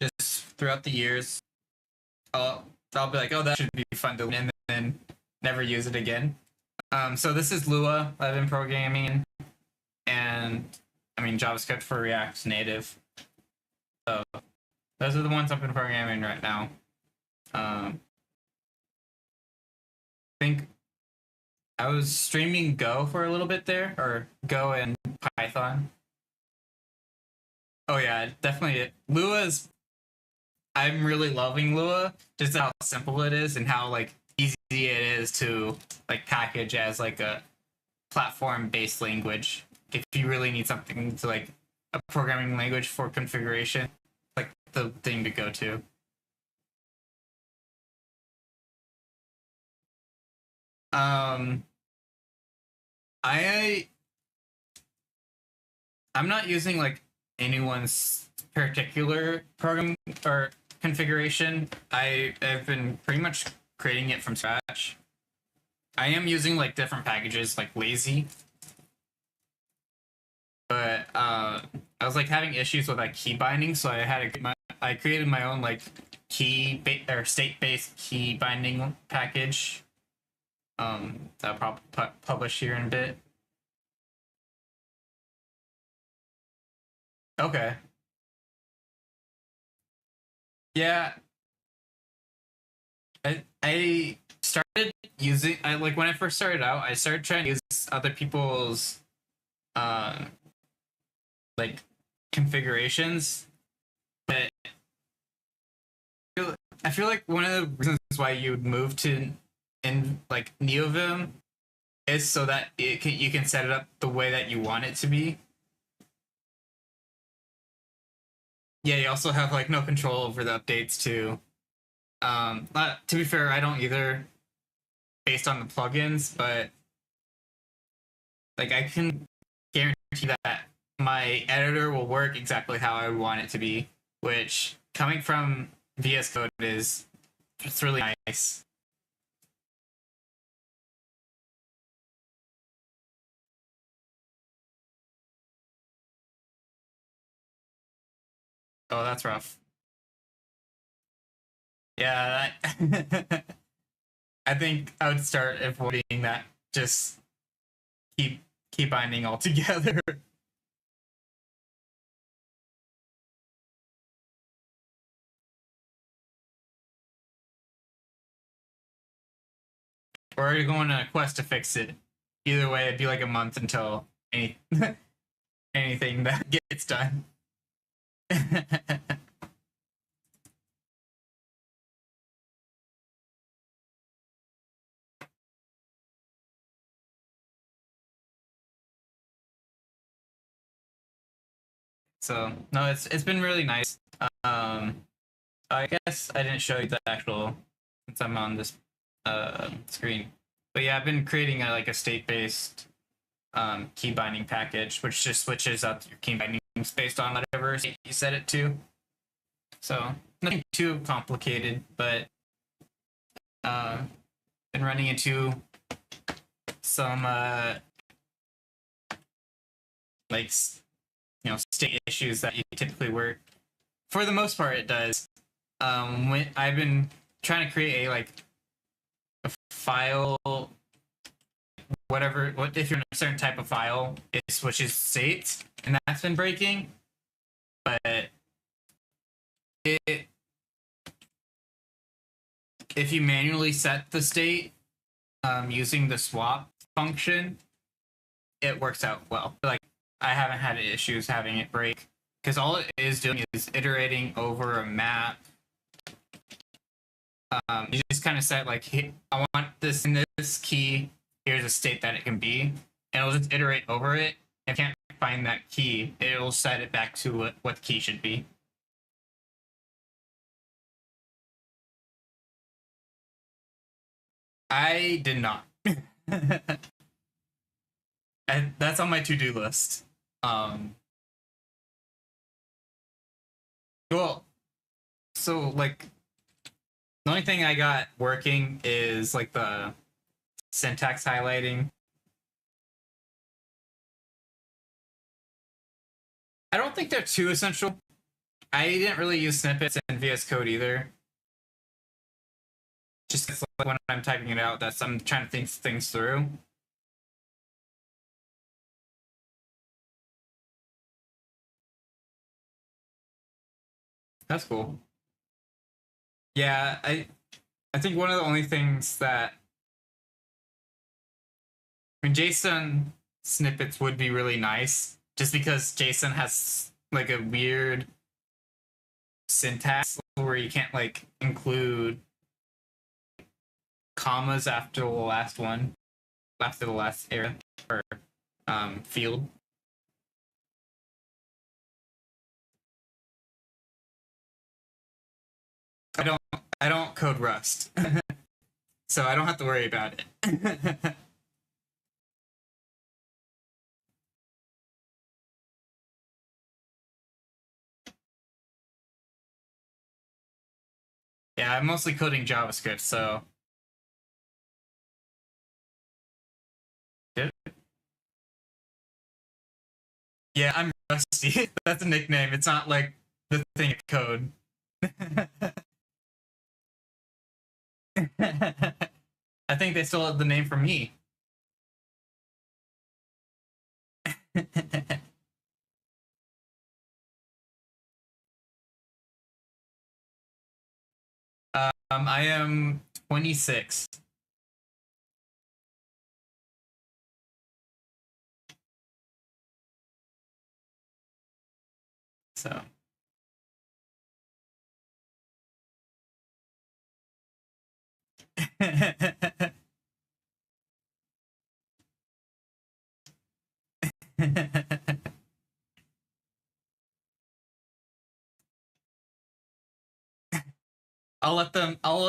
Just throughout the years, I'll be like, oh, that should be fun to learn, and then never use it again. So this is Lua I've been programming in, and I mean JavaScript for React Native. So Those are the ones I've been programming right now. I think I was streaming Go for a little bit there, or Go and Python. Oh yeah, definitely. Lua's. I'm really loving Lua, just how simple it is and how like easy it is to like package as like a platform-based language. If you really need something to like a programming language for configuration, like the thing to go to. Um, I I'm not using like anyone's particular program or configuration. I've been pretty much creating it from scratch. I am using like different packages like lazy, but I was like having issues with like key binding, so I created my own like or state based key binding package. That I'll probably publish here in a bit. Okay. Yeah, I started using I like when I first started out, I started trying to use other people's uh like configurations, but I feel like one of the reasons why you would move to in like NeoVim is so that you can set it up the way that you want it to be. Yeah, you also have like no control over the updates too. To be fair, I don't either based on the plugins, but like I can guarantee that my editor will work exactly how I want it to be, which coming from VS Code is it's really nice. Oh, that's rough. Yeah, I think I would start avoiding that. Just keep keep binding altogether. Or you're going on a quest to fix it. Either way, it'd be like a month until anything that gets done. So no, it's been really nice. Um, I guess I didn't show you the actual since I'm on this screen, but yeah, I've been creating like a state-based key binding package, which just switches out your key bindings based on whatever state you set it to. So nothing too complicated, but uh, been running into some like state issues that you typically work. For the most part, it does. When I've been trying to create a like a file, whatever, what if you're in a certain type of file, it switches states, and that's been breaking. But it if you manually set the state using the swap function, it works out well. Like I haven't had issues having it break because all it is doing is iterating over a map. You just kind of set like, hey, I want this in this key. Here's a state that it can be, and it'll just iterate over it. If you can't find that key, it'll set it back to what the key should be. I did not. And that's on my to-do list. Well, so like the only thing I got working is like the syntax highlighting. I don't think they're too essential. I didn't really use snippets in VS Code either. Just like when I'm typing it out, that's I'm trying to think things through. That's cool. Yeah, I think one of the only things that I mean JSON snippets would be really nice just because JSON has like a weird syntax where you can't like include commas after the last one, after the last area or field. I don't I don't code Rust, so I don't have to worry about it. Yeah, I'm mostly coding JavaScript, so yeah, I'm Rusty. That's a nickname. It's not like the thing of code. I think they stole the name from me. I am 26. So I'll let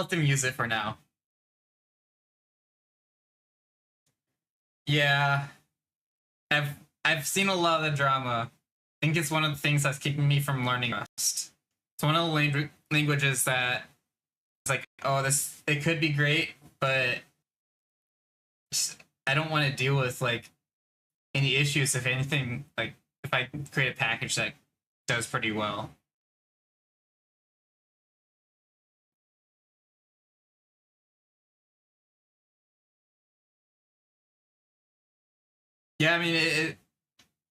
them use it for now. Yeah, I've I've seen a lot of the drama. I think it's one of the things that's keeping me from learning Rust. It's one of the languages that it's like, oh, this it could be great, but I don't want to deal with like any issues if anything like if I create a package that does pretty well. Yeah, I mean,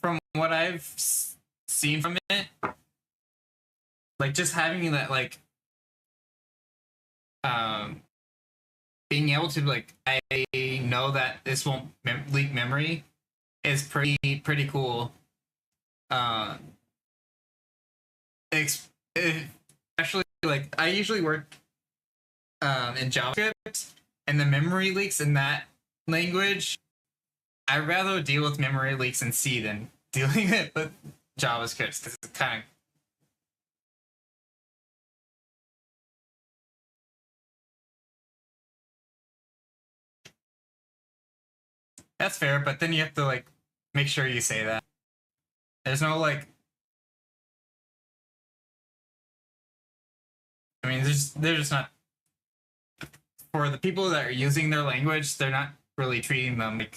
from what I've seen from it, like just having that like um being able to like I know that this won't leak memory is pretty cool. Uh, especially like I usually work in JavaScript, and the memory leaks in that language. I'd rather deal with memory leaks in C than dealing with JavaScript because it's kind of that's fair. But then you have to like make sure you say that. There's no like. I mean, they're just not for the people that are using their language. They're not really treating them like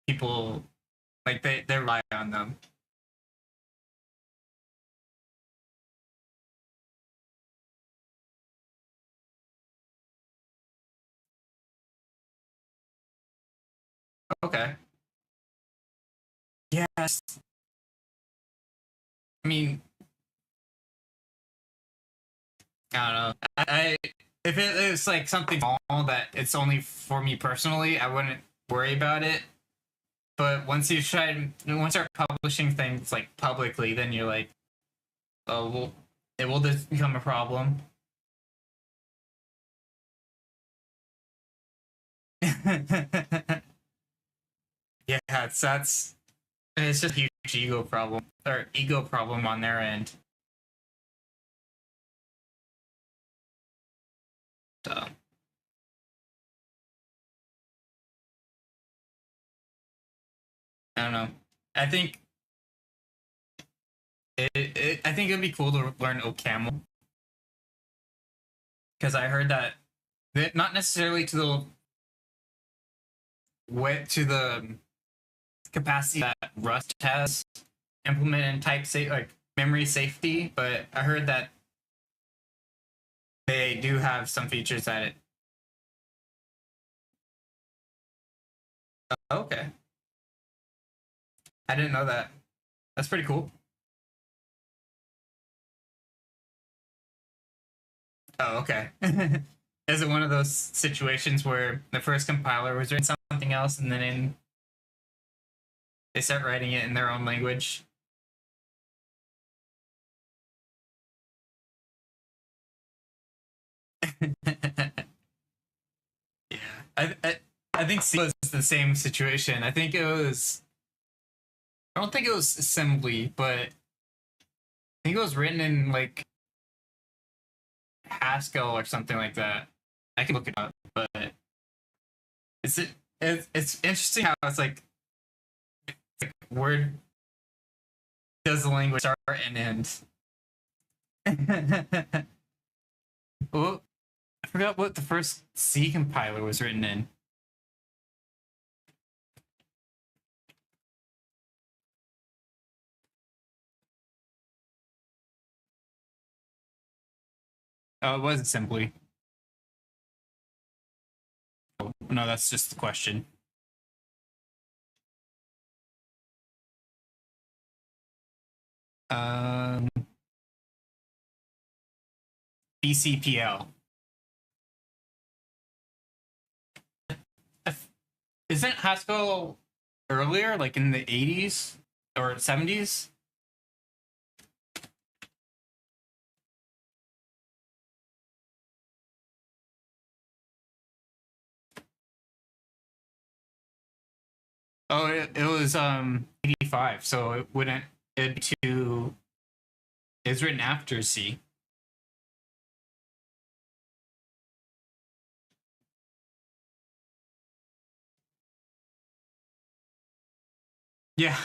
people like they rely on them. Okay. Yes. I mean, I don't know. I if it is like something small that it's only for me personally, I wouldn't worry about it. But once you're publishing things like publicly, then you're like, oh, well, it will just become a problem. Yeah, it's just a huge ego problem on their end. So I don't know. I think I think it'd be cool to learn OCaml because I heard that not necessarily to the way to the capacity that Rust has implemented type like memory safety, but I heard that they do have some features that it. Oh, okay, I didn't know that. That's pretty cool. Oh, okay. Is it one of those situations where the first compiler was writing something else and then they start writing it in their own language? Yeah, I think C was the same situation. I think it was. I don't think it was assembly, but I think it was written in like Haskell or something like that. I can look it up, but it's it's interesting how it's like where does the language start and end? Well, I forgot what the first C compiler was written in. Oh, it was assembly. Oh, no, that's just the question. Um, BCPL. Isn't Haskell earlier, like in the 80s or 70s? Oh, it was 85, so it wouldn't it to it's written after C. Yeah,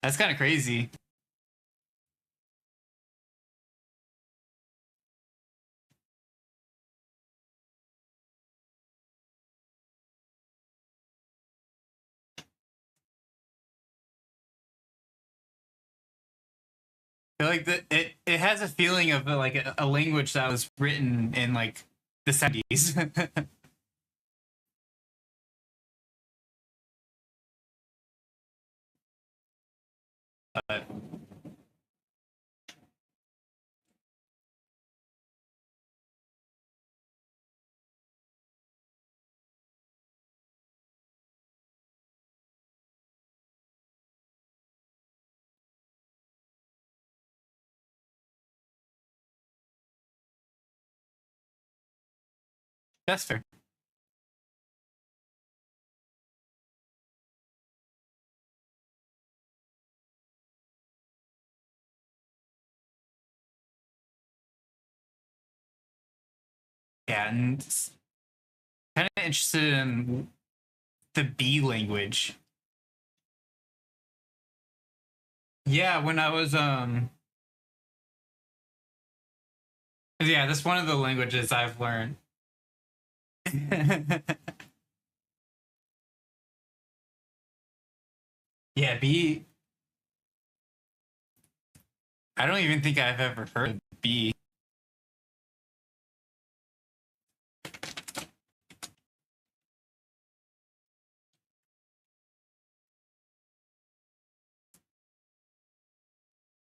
that's kind of crazy. I feel like it has a feeling of like a language that was written in like the 70s. But that's fair. Yeah, and kind of interested in the B language. Yeah, when I was yeah, that's one of the languages I've learned. Yeah, B. I don't even think I've ever heard of B.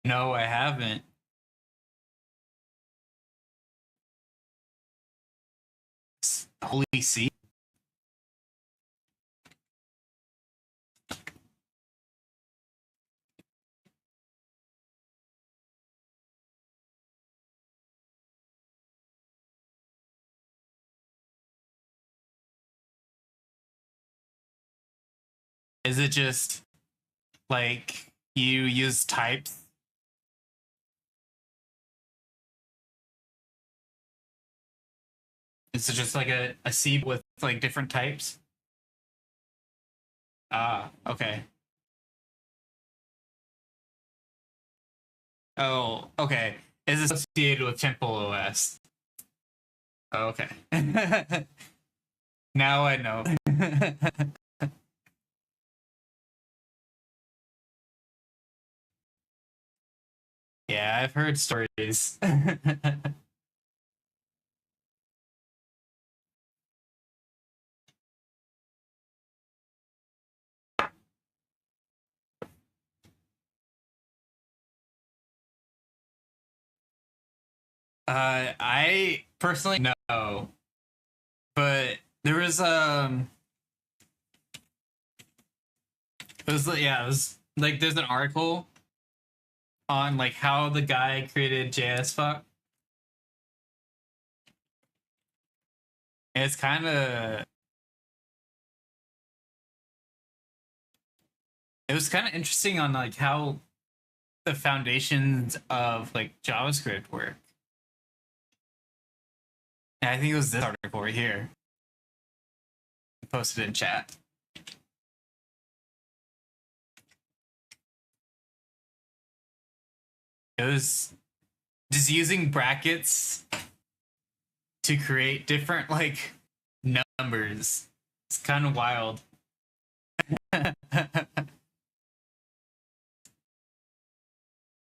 No, I haven't. Holy C. Is it just like you use types? Is it just like a C with like different types? Ah, okay. Oh, okay. Is it associated with Temple OS? Oh, okay. Now I know. Yeah, I've heard stories. I personally no, but there was it was yeah, it was like there's an article on like how the guy created JSfuck. And it's kind of it was kind of interesting on like how the foundations of like JavaScript work. And I think it was this article right here. I posted in chat. It was just using brackets to create different like numbers. It's kind of wild.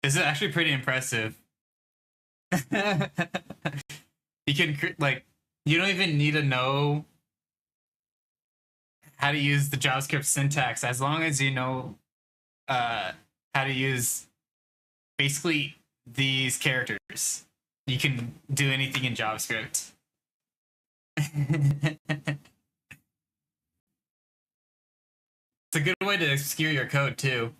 This is actually pretty impressive. You can like you don't even need to know how to use the JavaScript syntax as long as you know how to use basically these characters. You can do anything in JavaScript. It's a good way to obscure your code too.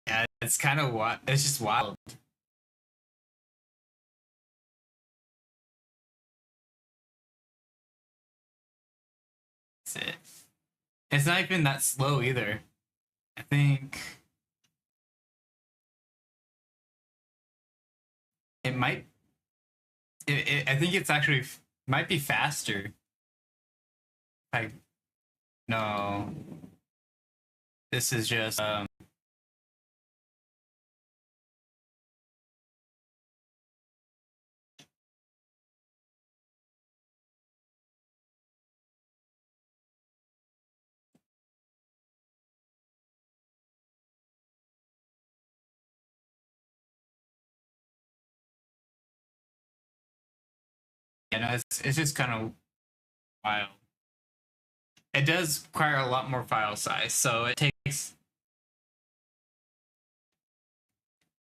Yeah, it's kind of what it's just wild. That's it. It's not even that slow either. I think it might. I think it's actually might be faster. Like no, this is just you know it's just kind of wild. It does require a lot more file size, so it takes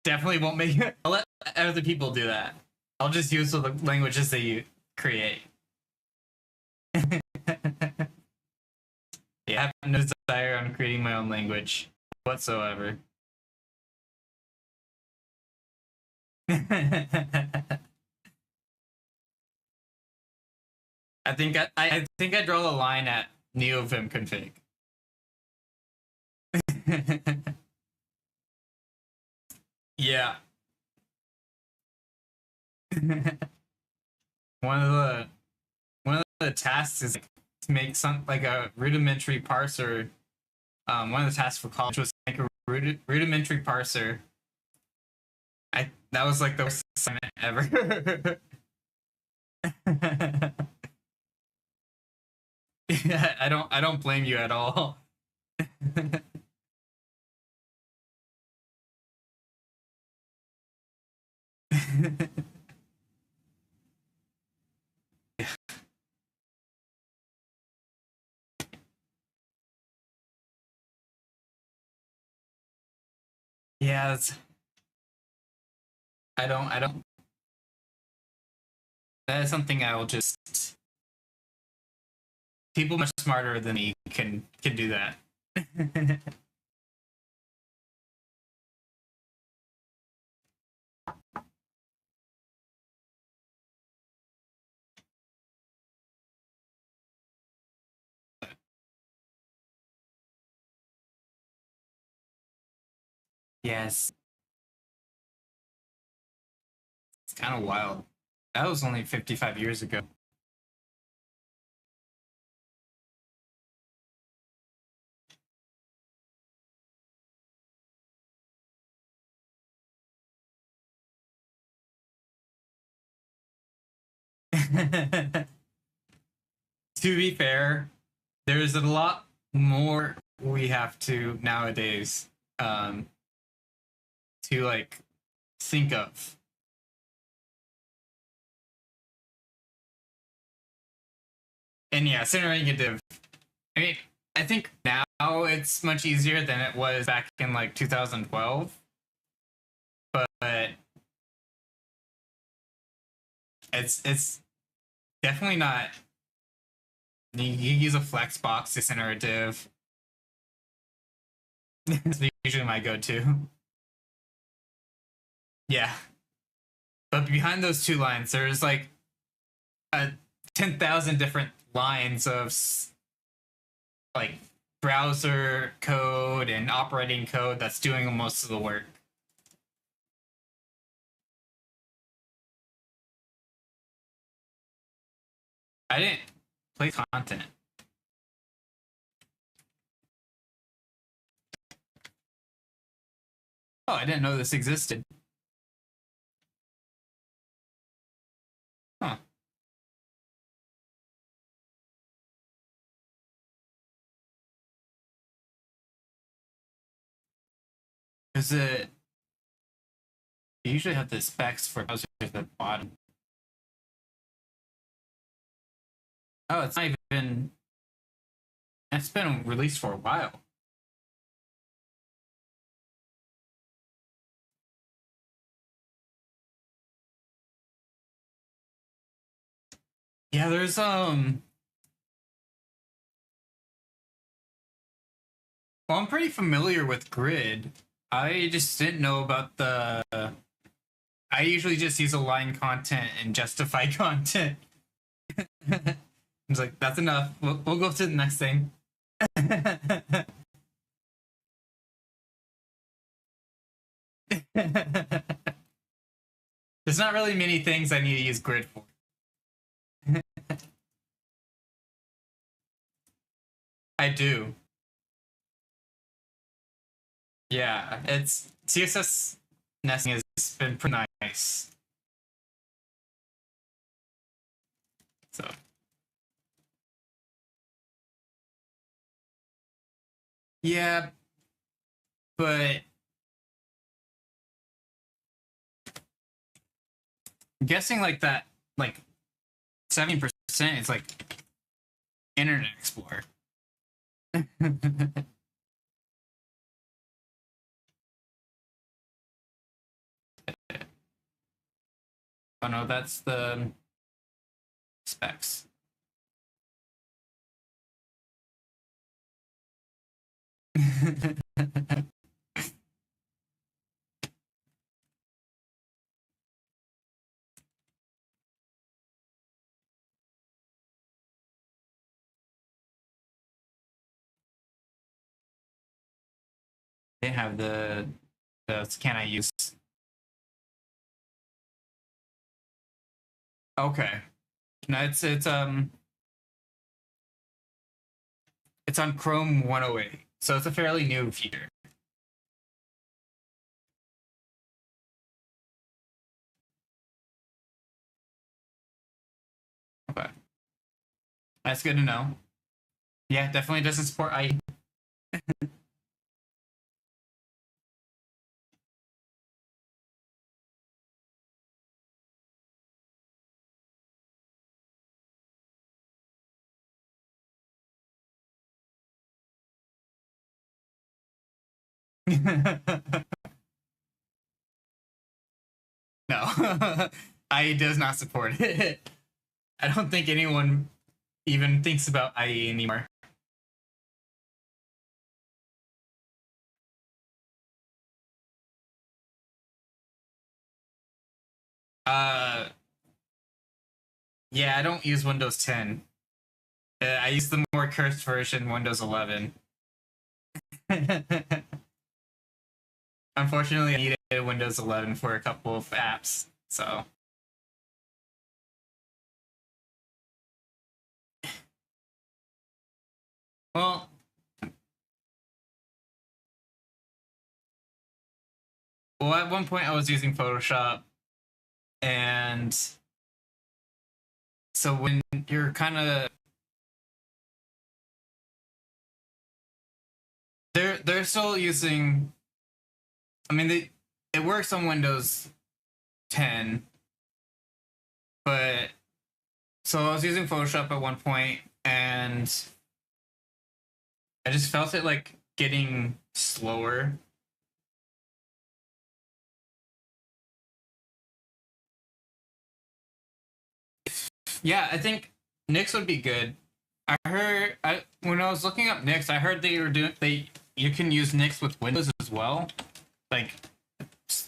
definitely won't make it. I'll let other people do that. I'll just use the languages that you create. Yeah, I have no desire on creating my own language whatsoever. I think I draw the line at NeoVim Config. Yeah. one of the one of the tasks is like, to make some like a rudimentary parser. One of the tasks for college was to make a rudimentary parser. That was like the worst assignment ever. Yeah, I don't blame you at all. Yeah, I don't that is something I will just people much smarter than me can do that. Yes, it's kind of wild. That was only 55 years ago. To be fair, there's a lot more we have to nowadays to like think of. And yeah, centering a div. I mean, I think now it's much easier than it was back in like 2012, but it's definitely not. You use a flex box to center a div. It's usually my go-to. Yeah, but behind those two lines, there's like a 10,000 different lines of like browser code and operating code that's doing most of the work. I didn't play content. Oh, I didn't know this existed. Huh. Is it? You usually have the specs for browsers at the bottom. Oh, it's not even. It's been released for a while. Yeah, there's Well, I'm pretty familiar with Grid. I just didn't know about the. I usually just use align content and justify content. I was like, that's enough. We'll go to the next thing. There's not really many things I need to use Grid for. I do. Yeah, it's CSS nesting has been pretty nice. So yeah, but I'm guessing like that, like 70% is like Internet Explorer. Oh no, that's the specs. They have the can I use? Okay. No, it's on Chrome 108, so it's a fairly new feature. Okay, that's good to know. Yeah, definitely doesn't support IE. No, IE does not support it. I don't think anyone even thinks about IE anymore. Uh, yeah, I don't use Windows 10. I use the more cursed version, Windows 11. Unfortunately, I needed Windows 11 for a couple of apps, so. Well, at one point I was using Photoshop, and so when you're kind of they're still using. I mean, it works on Windows 10, but so I was using Photoshop at one point, and I just felt it like getting slower. Yeah, I think Nix would be good. When I was looking up Nix, I heard they you can use Nix with Windows as well, like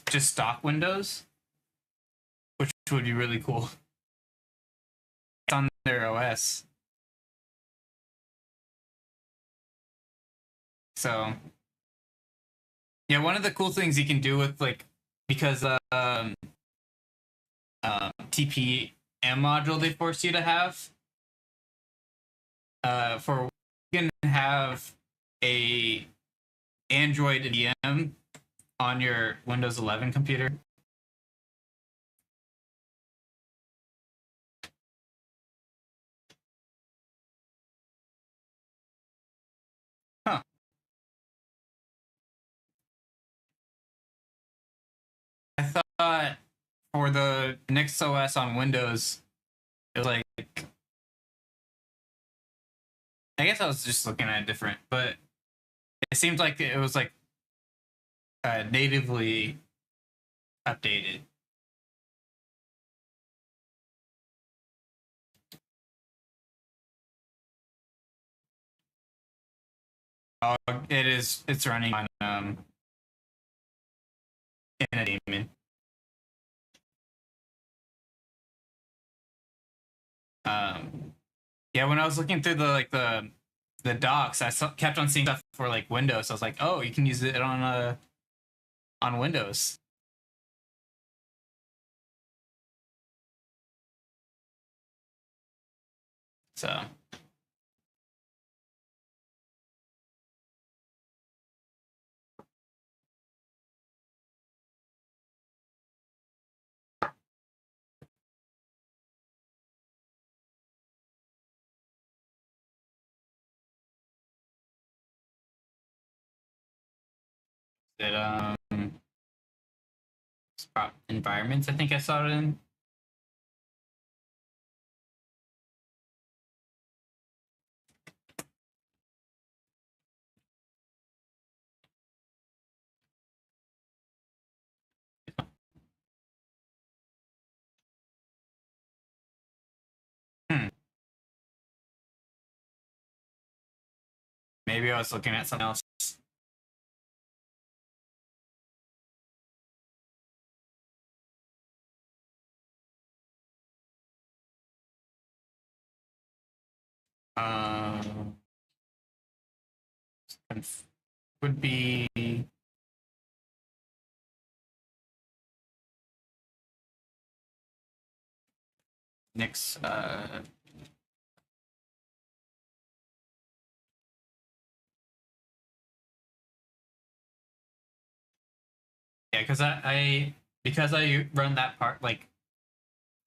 just stock Windows, which would be really cool. It's on their OS, so yeah. One of the cool things you can do with like because TPM module they force you to have for you can have a Android VM on your Windows 11 computer. Huh. I thought for the Nix OS on Windows, it was like I guess I was just looking at it different, but it seems like it was like natively updated. Oh, it is. It's running on in a daemon. Yeah, when I was looking through the docs, kept on seeing stuff for like Windows. I was like, oh, you can use it on Windows. So it environments. I think I saw it in. Hmm. Maybe I was looking at something else. Um, would be Nix. Yeah, because I run that part like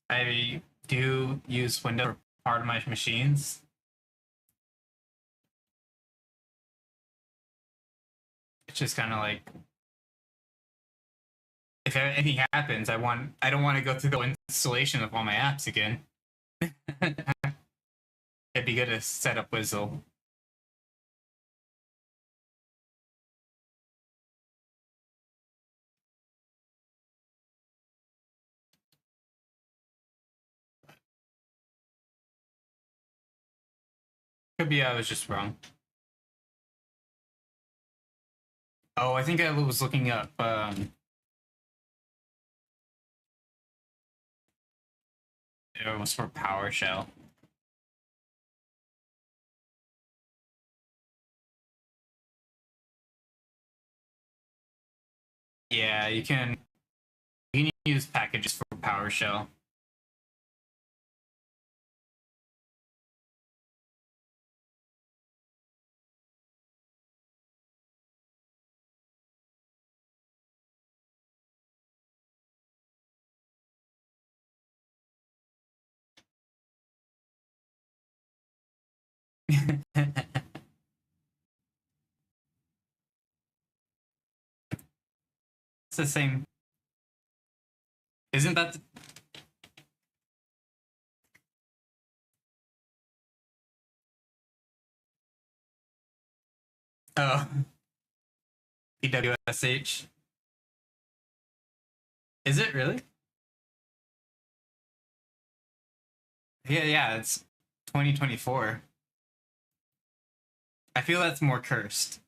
I do use Windows for part of my machines. It's just kind of like if anything happens, I don't want to go through the installation of all my apps again. It'd be good to set up Whizzle. Could be I was just wrong. Oh, I think I was looking up it was for PowerShell. Yeah, you can use packages for PowerShell. It's the same. Isn't that Oh, EWSH. Is it really? Yeah, yeah, it's 2024. I feel that's more cursed.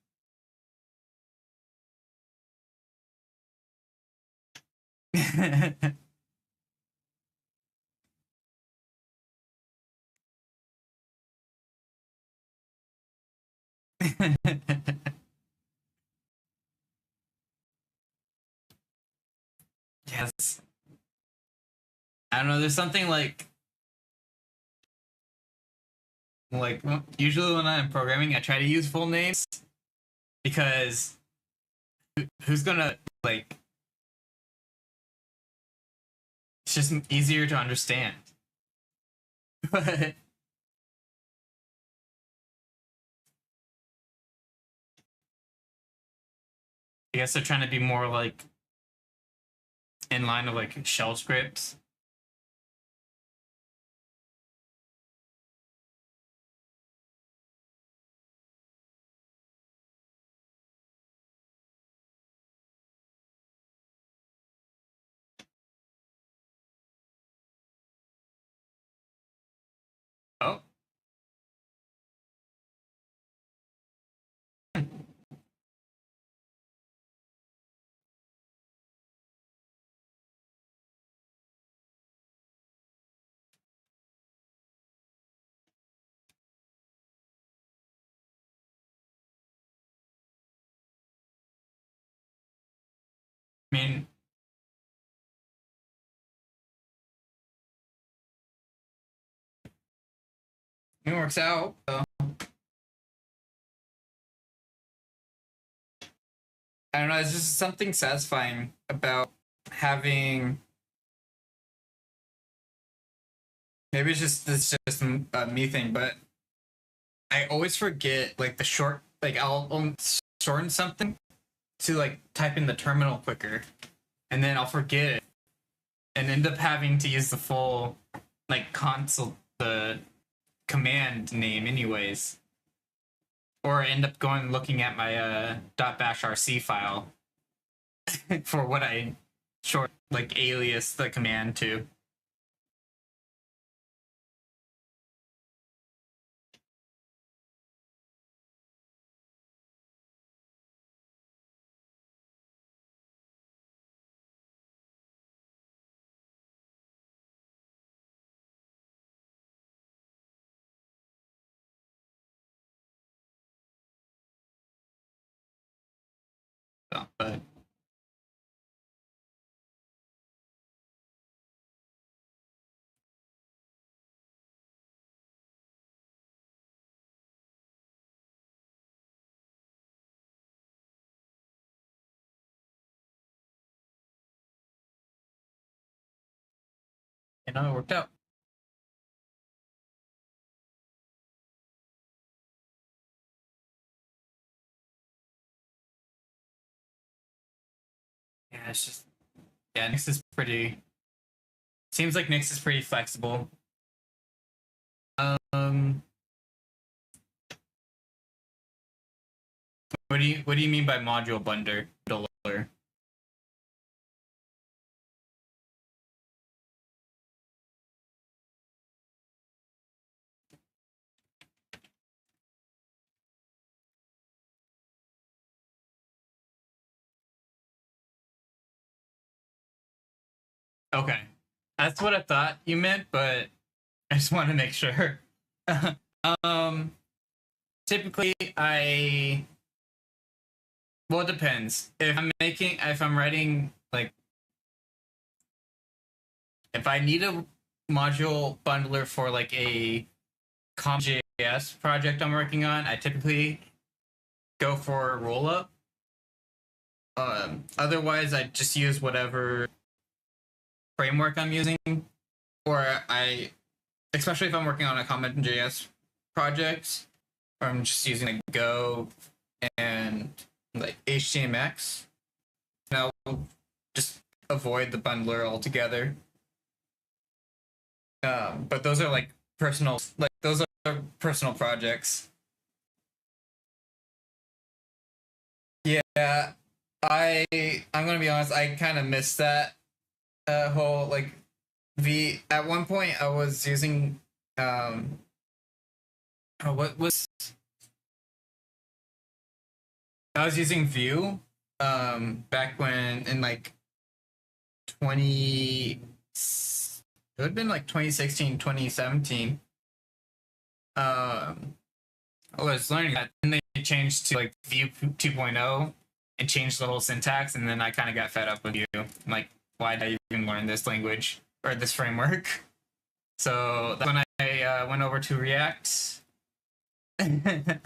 Yes. I don't know, there's something like usually when I'm programming, I try to use full names because who's gonna like it's just easier to understand. But I guess they're trying to be more like in line of like shell scripts. Oh, I mean, it works out. So. I don't know. It's just something satisfying about having. Maybe it's just a me thing, but I always forget like the short. Like I'll shorten something to like type in the terminal quicker, and then I'll forget it and end up having to use the full like console the command name anyways, or end up going looking at my .bash rc file for what I short like alias the command to. So, but you know, it worked out. Yeah, it's just yeah, Nix is pretty. Seems like Nix is pretty flexible. Um, what do you mean by module bundler? Okay, that's what I thought you meant, but I just want to make sure. um, typically I well, it depends. If I'm writing like if I need a module bundler for like a ComJS project I'm working on, I typically go for a rollup. Otherwise, I just use whatever framework I'm using, or especially if I'm working on a Common.js project, or I'm just using like Go and like HTMX. And I'll just avoid the bundler altogether. But those are like those are personal projects. Yeah, I'm gonna be honest. I kind of missed that whole like V. At one point, I was using what was I was using Vue back when in like 20 it would have been like 2016 2017. I was learning that, and they changed to like Vue 2.0 and changed the whole syntax, and then I kind of got fed up with Vue. I'm like, why did I even learn this language or this framework? So that's when I went over to React. I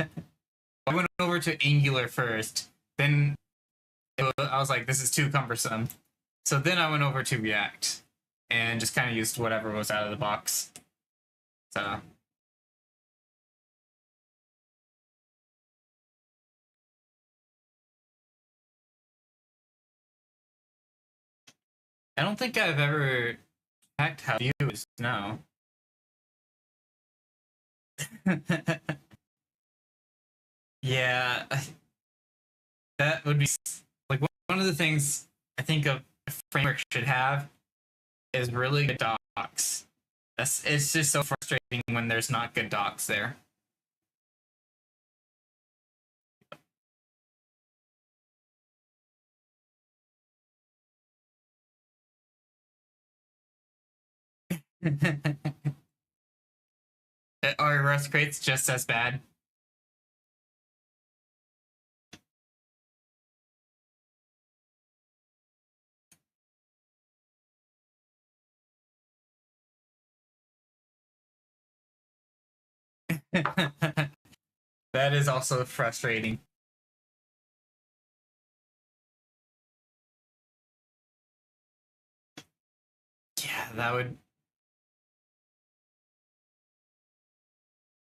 went over to Angular first. Then I was like, this is too cumbersome. So then I went over to React and just kind of used whatever was out of the box. So I don't think I've ever checked how Vue is now. Yeah, that would be like one of the things I think a framework should have is really good docs. It's just so frustrating when there's not good docs there. Are Rust crates just as bad? That is also frustrating. Yeah, that would.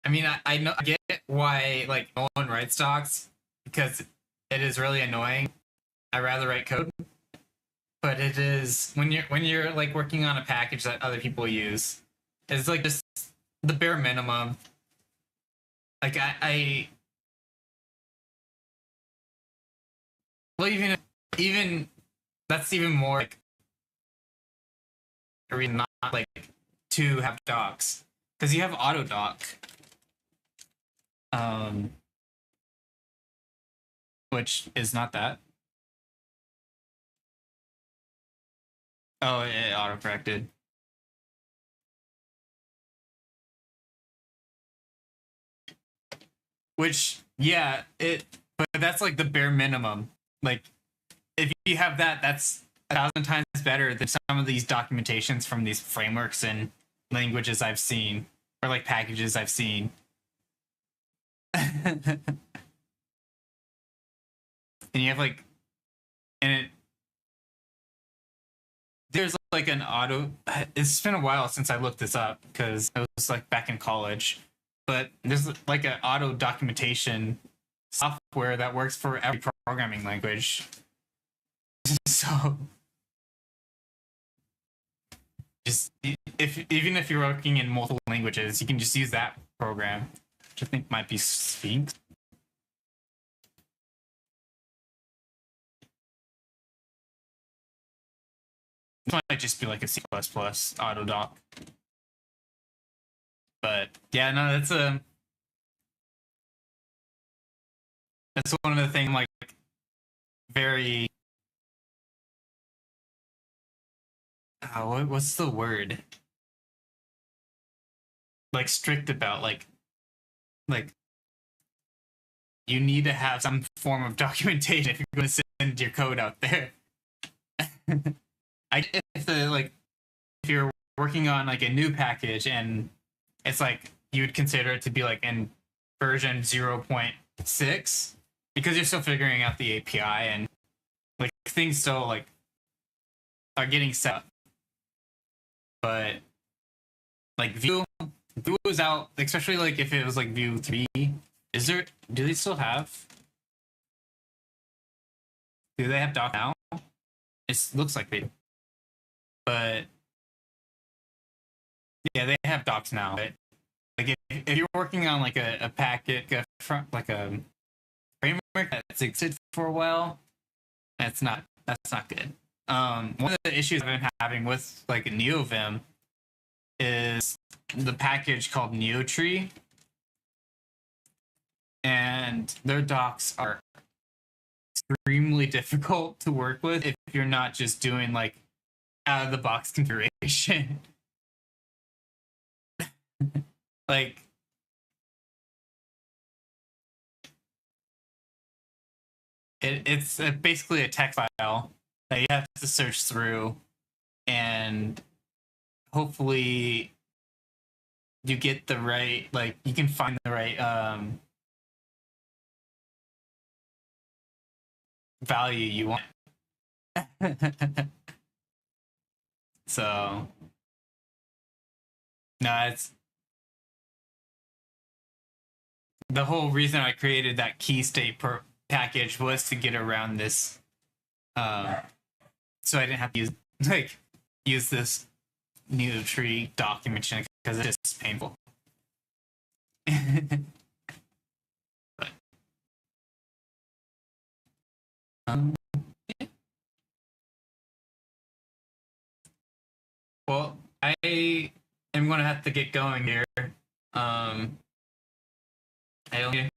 I mean, I know I get why like no one writes docs because it is really annoying. I rather write code, but it is when you're like working on a package that other people use, it's like just the bare minimum. Like I well even that's even more like a reason not like to have docs because you have auto doc, um, which is not that. Oh, it auto corrected. Which yeah, it but that's like the bare minimum. Like if you have that, that's 1,000 times better than some of these documentations from these frameworks and languages I've seen or like packages I've seen. And you have like and it there's like an auto it's been a while since I looked this up because it was like back in college, but there's like an auto documentation software that works for every programming language. So just if even if you're working in multiple languages, you can just use that program, which I think might be Sphinx. It might just be like a C++ autodoc. But yeah, no, that's one of the things like very what's the word like strict about like you need to have some form of documentation if you're going to send your code out there. I if the like if you're working on like a new package and it's like you would consider it to be like in version 0.6 because you're still figuring out the API and like things still like are getting set up. But like Vue was out, especially like if it was like Vue 3. Is there do they still have do they have doc now? It looks like they do. But yeah, they have docs now. But, like if you're working on like a packet, a front like a framework that's existed for a while. That's not good. One of the issues I've been having with like NeoVim is the package called NeoTree, and their docs are extremely difficult to work with if you're not just doing like out of the box configuration. Like it's basically a text file that you have to search through, and hopefully you get the right, like you can find the right value you want. So no, it's the whole reason I created that key state package was to get around this, so I didn't have to use this new tree documentation because it's just painful. But, yeah. Well, I am going to have to get going here. I only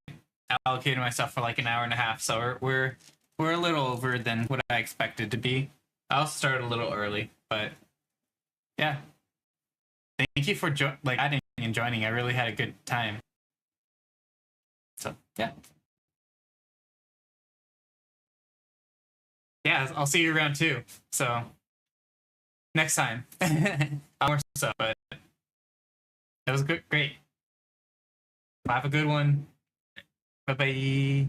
allocated myself for like an hour and a half, so we're a little over than what I expected to be. I'll start a little early, but yeah. Thank you for adding and joining. I really had a good time. So yeah. Yeah, I'll see you around too. So next time. More so, but that was great. Have a good one. Bye bye.